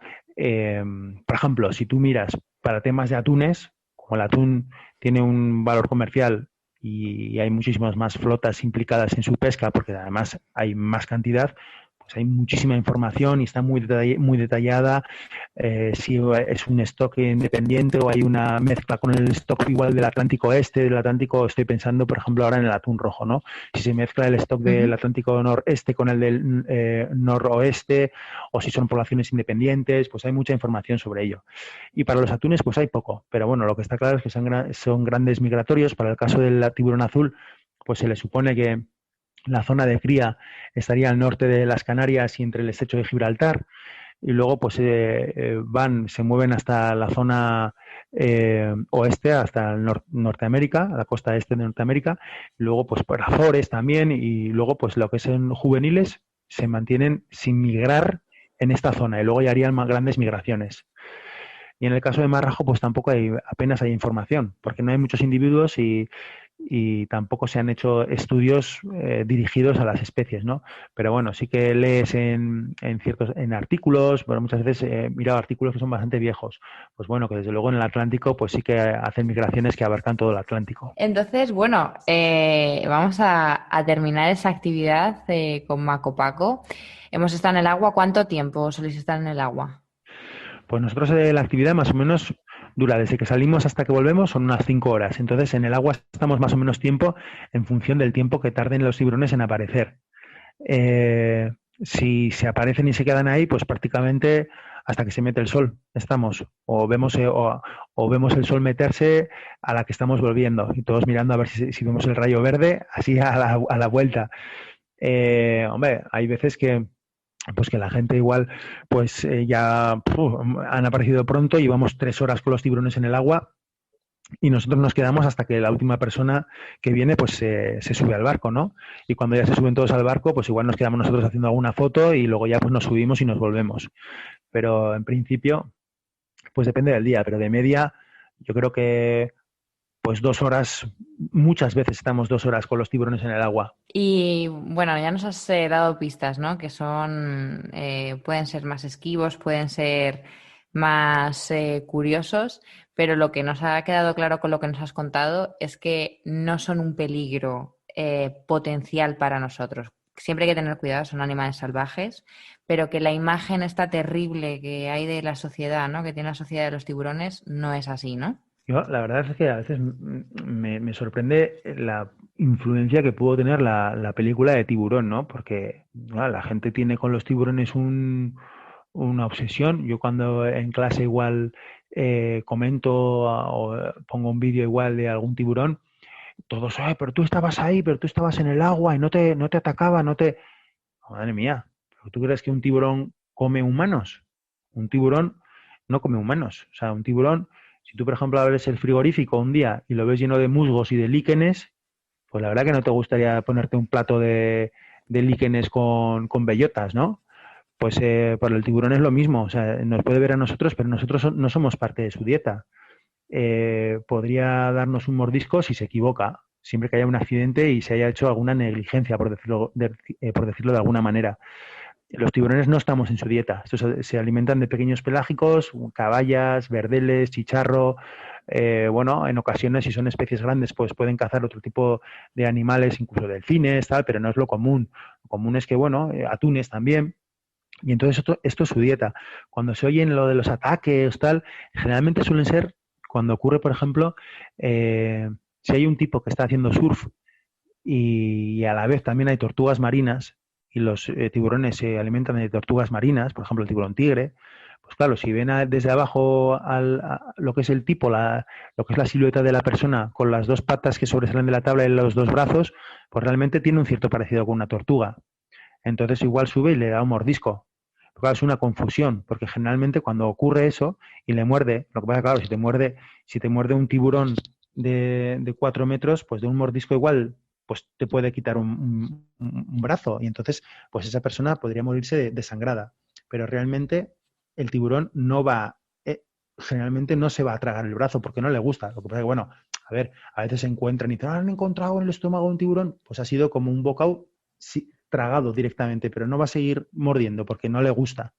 por ejemplo, si tú miras para temas de atunes, como el atún tiene un valor comercial y hay muchísimas más flotas implicadas en su pesca, porque además hay más cantidad, pues hay muchísima información y está muy detallada, si es un stock independiente o hay una mezcla con el stock igual del Atlántico Este, del Atlántico, estoy pensando, por ejemplo, ahora en el atún rojo, ¿no? Si se mezcla el stock del Atlántico Noreste con el del Noroeste, o si son poblaciones independientes, pues hay mucha información sobre ello. Y para los atunes, pues hay poco, pero bueno, lo que está claro es que son grandes migratorios. Para el caso del tiburón azul, pues se le supone que la zona de cría estaría al norte de las Canarias y entre el estrecho de Gibraltar, y luego pues se mueven hasta la zona oeste, hasta el Norteamérica, a la costa este de Norteamérica, y luego pues por Azores también, y luego pues lo que son juveniles se mantienen sin migrar en esta zona, y luego ya harían más grandes migraciones. Y en el caso de marrajo, pues tampoco apenas hay información, porque no hay muchos individuos y tampoco se han hecho estudios dirigidos a las especies, ¿no? Pero bueno, sí que lees en artículos, bueno, muchas veces he mirado artículos que son bastante viejos. Pues bueno, que desde luego en el Atlántico, pues sí que hacen migraciones que abarcan todo el Atlántico. Entonces, bueno, vamos a terminar esa actividad con Maco Paco. Hemos estado en el agua. ¿Cuánto tiempo soléis estar en el agua? Pues nosotros la actividad más o menos dura desde que salimos hasta que volvemos, son unas 5 horas. Entonces en el agua estamos más o menos tiempo en función del tiempo que tarden los tiburones en aparecer. Si se aparecen y se quedan ahí, pues prácticamente hasta que se mete el sol estamos. O vemos el sol meterse a la que estamos volviendo y todos mirando a ver si vemos el rayo verde así a la vuelta. Hombre, hay veces que pues que la gente igual pues han aparecido pronto y llevamos 3 horas con los tiburones en el agua y nosotros nos quedamos hasta que la última persona que viene pues se sube al barco, ¿no? Y cuando ya se suben todos al barco, pues igual nos quedamos nosotros haciendo alguna foto y luego ya pues nos subimos y nos volvemos. Pero en principio, pues depende del día, pero de media yo creo que pues 2 horas, muchas veces estamos 2 horas con los tiburones en el agua. Y bueno, ya nos has dado pistas, ¿no? Que son, pueden ser más esquivos, pueden ser más curiosos, pero lo que nos ha quedado claro con lo que nos has contado es que no son un peligro potencial para nosotros. Siempre hay que tener cuidado, son animales salvajes, pero que la imagen esta terrible que hay de la sociedad, ¿no? Que tiene la sociedad de los tiburones, no es así, ¿no? Yo, la verdad es que a veces me sorprende la influencia que pudo tener la película de Tiburón, ¿no? Porque la gente tiene con los tiburones una obsesión. Yo cuando en clase igual comento o pongo un vídeo igual de algún tiburón, todos, ay, pero tú estabas ahí, pero tú estabas en el agua y no te atacaba, no te... Madre mía, ¿pero tú crees que un tiburón come humanos? Un tiburón no come humanos. O sea, un tiburón, si tú, por ejemplo, abres el frigorífico un día y lo ves lleno de musgos y de líquenes, pues la verdad que no te gustaría ponerte un plato de líquenes con bellotas, ¿no? Pues para el tiburón es lo mismo. O sea, nos puede ver a nosotros, pero nosotros no somos parte de su dieta. Podría darnos un mordisco si se equivoca, siempre que haya un accidente y se haya hecho alguna negligencia, por decirlo de alguna manera. Los tiburones no estamos en su dieta. Estos se alimentan de pequeños pelágicos, caballas, verdeles, chicharro, bueno, en ocasiones, si son especies grandes, pues pueden cazar otro tipo de animales, incluso delfines, tal, pero no es lo común. Lo común es que, bueno, atunes también. Y entonces esto es su dieta. Cuando se oyen lo de los ataques, tal, generalmente suelen ser cuando ocurre, por ejemplo, si hay un tipo que está haciendo surf y a la vez también hay tortugas marinas y los tiburones se alimentan de tortugas marinas, por ejemplo el tiburón tigre, pues claro, si ven desde abajo lo que es el tipo, lo que es la silueta de la persona con las dos patas que sobresalen de la tabla y los dos brazos, pues realmente tiene un cierto parecido con una tortuga. Entonces igual sube y le da un mordisco. Pero claro, es una confusión, porque generalmente cuando ocurre eso y le muerde, lo que pasa, claro, si te muerde un tiburón de 4 metros, pues de un mordisco igual, pues te puede quitar un brazo. Y entonces, pues esa persona podría morirse desangrada. Pero realmente el tiburón no va, generalmente no se va a tragar el brazo porque no le gusta. Lo que pasa es que, bueno, a ver, a veces se encuentran y dicen, han encontrado en el estómago un tiburón, pues ha sido como un bocado tragado directamente, pero no va a seguir mordiendo porque no le gusta.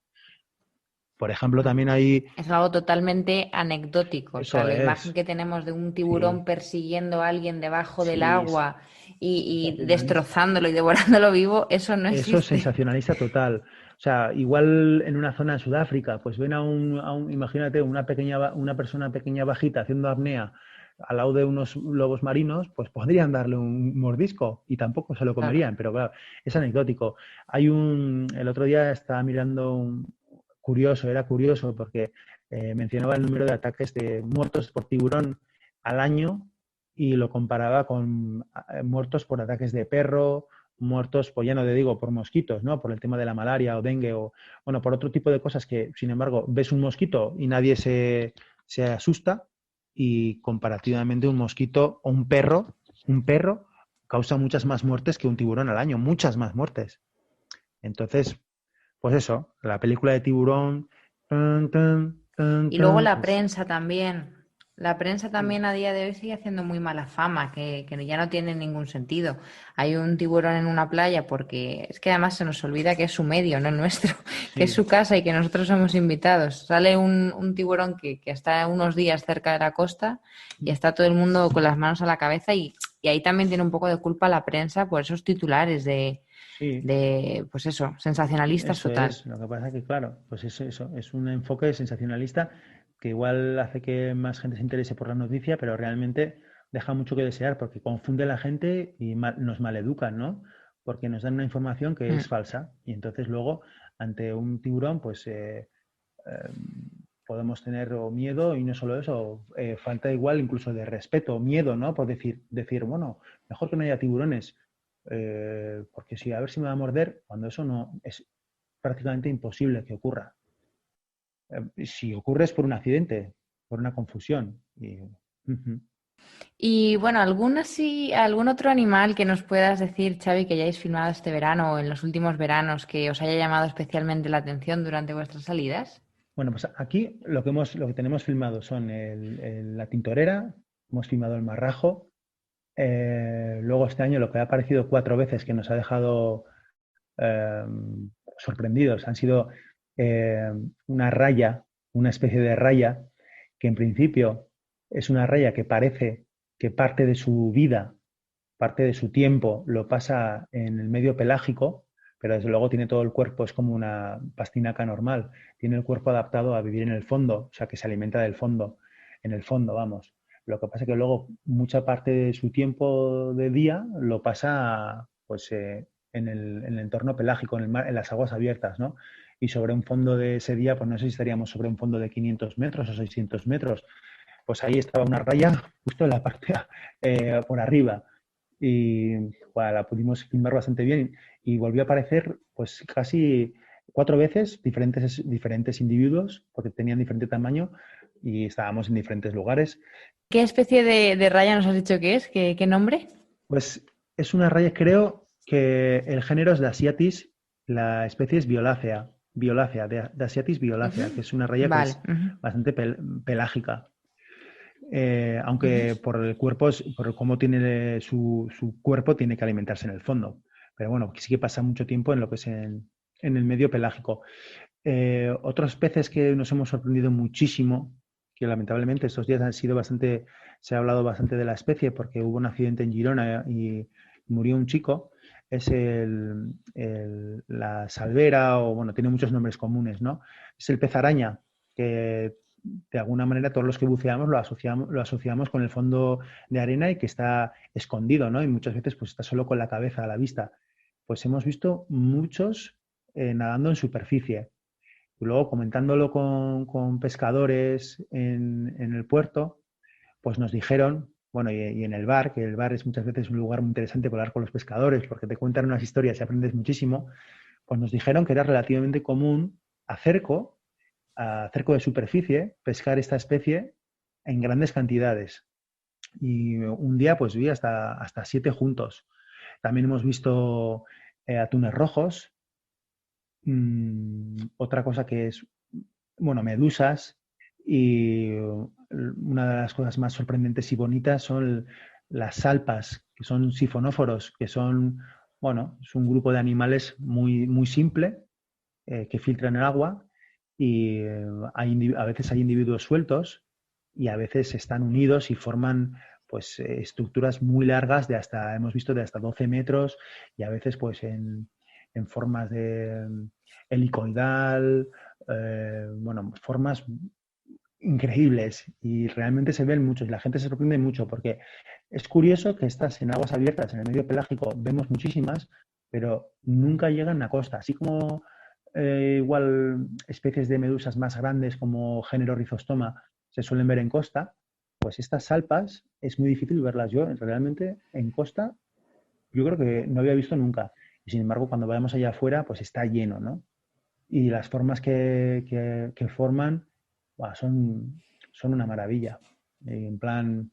Por ejemplo, también hay... Es algo totalmente anecdótico, o sea, Eso la imagen es, que tenemos de un sí, tiburón persiguiendo a alguien debajo del sí, agua y sensacionalista. destrozándolo y devorándolo vivo, eso no Eso es existe. sensacionalista total. O sea, igual en una zona de Sudáfrica, pues ven imagínate, una persona pequeña bajita haciendo apnea al lado de unos lobos marinos, pues podrían darle un mordisco y tampoco se lo Claro. comerían, pero claro, es anecdótico. El otro día estaba mirando era curioso porque mencionaba el número de ataques de muertos por tiburón al año y lo comparaba con muertos por ataques de perro, muertos, pues ya no te digo por mosquitos, ¿no? Por el tema de la malaria o dengue o, bueno, por otro tipo de cosas que, sin embargo, ves un mosquito y nadie se asusta y comparativamente un mosquito o un perro causa muchas más muertes que un tiburón al año, muchas más muertes. Entonces, pues eso, la película de tiburón, Y luego la pues prensa también. La prensa sí, también a día de hoy sigue haciendo muy mala fama, que ya no tiene ningún sentido. Hay un tiburón en una playa porque es que además se nos olvida que es su medio, no el nuestro, que es sí, su casa y que nosotros somos invitados. Sale un tiburón que está unos días cerca de la costa y está todo el mundo con las manos a la cabeza y ahí también tiene un poco de culpa la prensa por esos titulares sí. pues eso, sensacionalistas Eso total. es, lo que pasa es que, claro, pues eso, es un enfoque sensacionalista que igual hace que más gente se interese por la noticia, pero realmente deja mucho que desear porque confunde a la gente y nos maleducan, ¿no? Porque nos dan una información que es Mm. falsa y entonces luego ante un tiburón, pues eh, podemos tener o miedo y no solo eso, falta igual incluso de respeto, miedo, ¿no? Por decir, bueno, mejor que no haya tiburones, porque si a ver si me va a morder, cuando eso no es prácticamente imposible que ocurra. Si ocurre es por un accidente, por una confusión. Y bueno, algún otro animal que nos puedas decir, Xavi, que hayáis filmado este verano o en los últimos veranos que os haya llamado especialmente la atención durante vuestras salidas? Bueno, pues aquí lo que tenemos filmado son la tintorera, hemos filmado el marrajo, luego este año lo que ha aparecido 4 veces que nos ha dejado eh, sorprendidos han sido eh, una raya, una especie de raya, que en principio es una raya que parece que parte de su vida, parte de su tiempo, lo pasa en el medio pelágico, pero desde luego tiene todo el cuerpo, es como una pastinaca normal, tiene el cuerpo adaptado a vivir en el fondo, o sea que se alimenta del fondo, en el fondo, vamos. Lo que pasa es que luego mucha parte de su tiempo de día lo pasa pues en el entorno pelágico, en el mar, en las aguas abiertas, ¿no? Y sobre un fondo de ese día, pues no sé si estaríamos sobre un fondo de 500 metros o 600 metros. Pues ahí estaba una raya justo en la parte por arriba. Y bueno, la pudimos filmar bastante bien y volvió a aparecer pues casi 4 veces diferentes individuos porque tenían diferente tamaño y estábamos en diferentes lugares. ¿Qué especie de raya nos has dicho que es? ¿Qué nombre? Pues es una raya, creo que el género es Daciatis, la especie es violácea, Daciatis Ujú. violácea, que es una raya que Vale. es Ujú, bastante pelágica. ujú. Aunque por el cuerpo, por cómo tiene su cuerpo, tiene que alimentarse en el fondo. Pero bueno, sí que pasa mucho tiempo en lo que es en el medio pelágico. Otros peces que nos hemos sorprendido muchísimo, que lamentablemente estos días se ha hablado bastante de la especie porque hubo un accidente en Girona y murió un chico, es la salvera, o bueno, tiene muchos nombres comunes, ¿no? Es el pez araña, que de alguna manera todos los que buceamos lo asociamos con el fondo de arena y que está escondido, ¿no? Y muchas veces pues está solo con la cabeza a la vista. Pues hemos visto muchos nadando en superficie. Y luego comentándolo con pescadores en el puerto, pues nos dijeron, bueno, y en el bar, que el bar es muchas veces un lugar muy interesante para hablar con los pescadores porque te cuentan unas historias y aprendes muchísimo, pues nos dijeron que era relativamente común a cerco de superficie, pescar esta especie en grandes cantidades. Y un día pues vi hasta 7 juntos. También hemos visto atunes rojos. Otra cosa que es, bueno, medusas. Y una de las cosas más sorprendentes y bonitas son las salpas, que son sifonóforos, que son, bueno, es un grupo de animales muy, muy simple que filtran el agua y a veces hay individuos sueltos y a veces están unidos y forman pues estructuras muy largas hemos visto de hasta 12 metros y a veces pues en formas de helicoidal, bueno, formas increíbles y realmente se ven muchos y la gente se sorprende mucho porque es curioso que estas en aguas abiertas, en el medio pelágico, vemos muchísimas, pero nunca llegan a costa. Así como igual especies de medusas más grandes como género Rhizostoma se suelen ver en costa, pues estas salpas es muy difícil verlas. Yo realmente en costa yo creo que no había visto nunca. Y sin embargo, cuando vayamos allá afuera, pues está lleno, ¿no? Y las formas que forman buah, son una maravilla. En plan,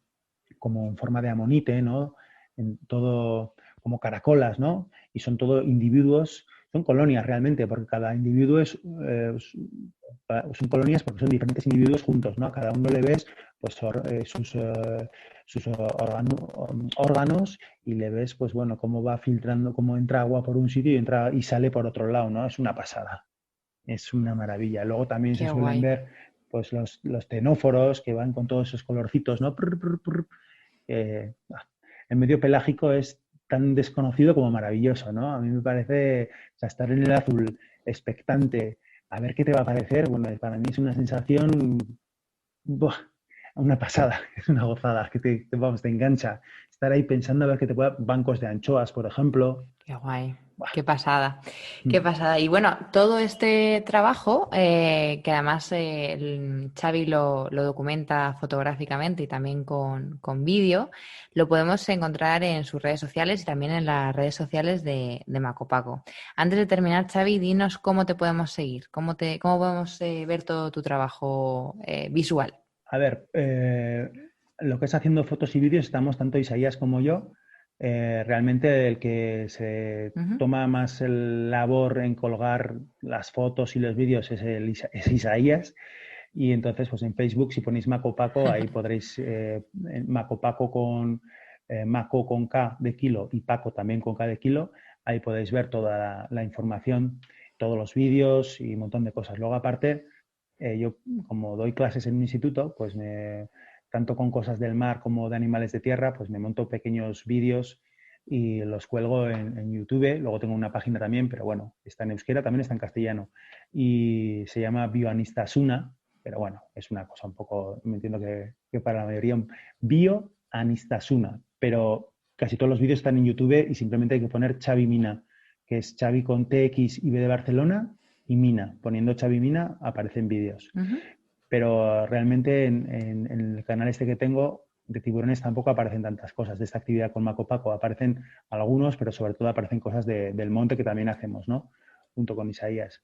como en forma de amonite, ¿no? En todo, como caracolas, ¿no? Y son todo individuos, son colonias realmente, porque cada individuo son colonias porque son diferentes individuos juntos, ¿no? A cada uno le ves pues órganos y le ves, pues bueno, cómo va filtrando, cómo entra agua por un sitio y entra y sale por otro lado, ¿no? Es una pasada. Es una maravilla. Luego también se Qué suelen guay. ver pues los tenóforos que van con todos esos colorcitos, ¿no? Prr, prr, prr. Eh, el medio pelágico es tan desconocido como maravilloso, ¿no? A mí me parece, o sea, estar en el azul expectante, a ver qué te va a parecer, bueno, para mí es una sensación, buah, una pasada, es una gozada, que vamos, te engancha. Estar ahí pensando a ver qué te pueda, bancos de anchoas, por ejemplo. Qué guay, Buah. qué pasada, qué pasada. Y bueno, todo este trabajo, que además el Xavi lo documenta fotográficamente y también con vídeo, lo podemos encontrar en sus redes sociales y también en las redes sociales de Macopaco. Antes de terminar, Xavi, dinos cómo te podemos seguir, cómo podemos ver todo tu trabajo visual. A ver, lo que es haciendo fotos y vídeos estamos tanto Isaías como yo. Realmente el que se Ujú. toma más el labor en colgar las fotos y los vídeos es Isaías. Y entonces, pues en Facebook, si ponéis Maco Paco, ahí podréis, Maco Paco con Maco con K de kilo y Paco también con K de kilo, ahí podéis ver toda la información, todos los vídeos y un montón de cosas. Luego, aparte, yo como doy clases en un instituto, pues tanto con cosas del mar como de animales de tierra, pues me monto pequeños vídeos y los cuelgo en YouTube. Luego tengo una página también, pero bueno, está en euskera, también está en castellano. Y se llama Bioanistasuna, pero bueno, es una cosa un poco, me entiendo que para la mayoría, Bioanistasuna, pero casi todos los vídeos están en YouTube y simplemente hay que poner Xavi Mina, que es Xavi con TX y B de Barcelona y Mina. Poniendo Xavi Mina aparecen vídeos. Ujú. Pero realmente en el canal este que tengo de tiburones tampoco aparecen tantas cosas de esta actividad con Macopaco. Aparecen algunos, pero sobre todo aparecen cosas del monte que también hacemos, ¿no? Junto con Isaías.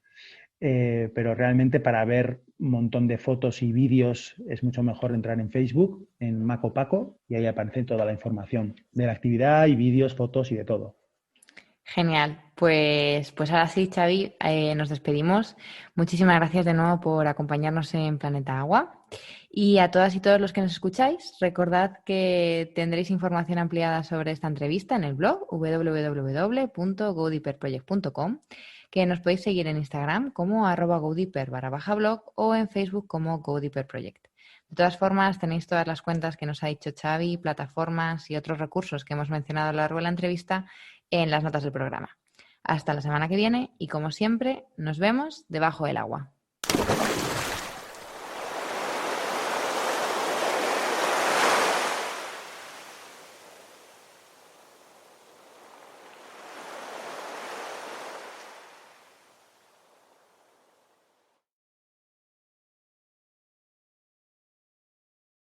Pero realmente para ver un montón de fotos y vídeos es mucho mejor entrar en Facebook, en Macopaco, y ahí aparece toda la información de la actividad y vídeos, fotos y de todo. Genial, pues ahora sí, Xavi, nos despedimos. Muchísimas gracias de nuevo por acompañarnos en Planeta Agua. Y a todas y todos los que nos escucháis, recordad que tendréis información ampliada sobre esta entrevista en el blog www.godiperproject.com, que nos podéis seguir en Instagram como @godiper_blog o en Facebook como GoDeeper Project. De todas formas, tenéis todas las cuentas que nos ha dicho Xavi, plataformas y otros recursos que hemos mencionado a lo largo de la entrevista en las notas del programa. Hasta la semana que viene y, como siempre, nos vemos debajo del agua.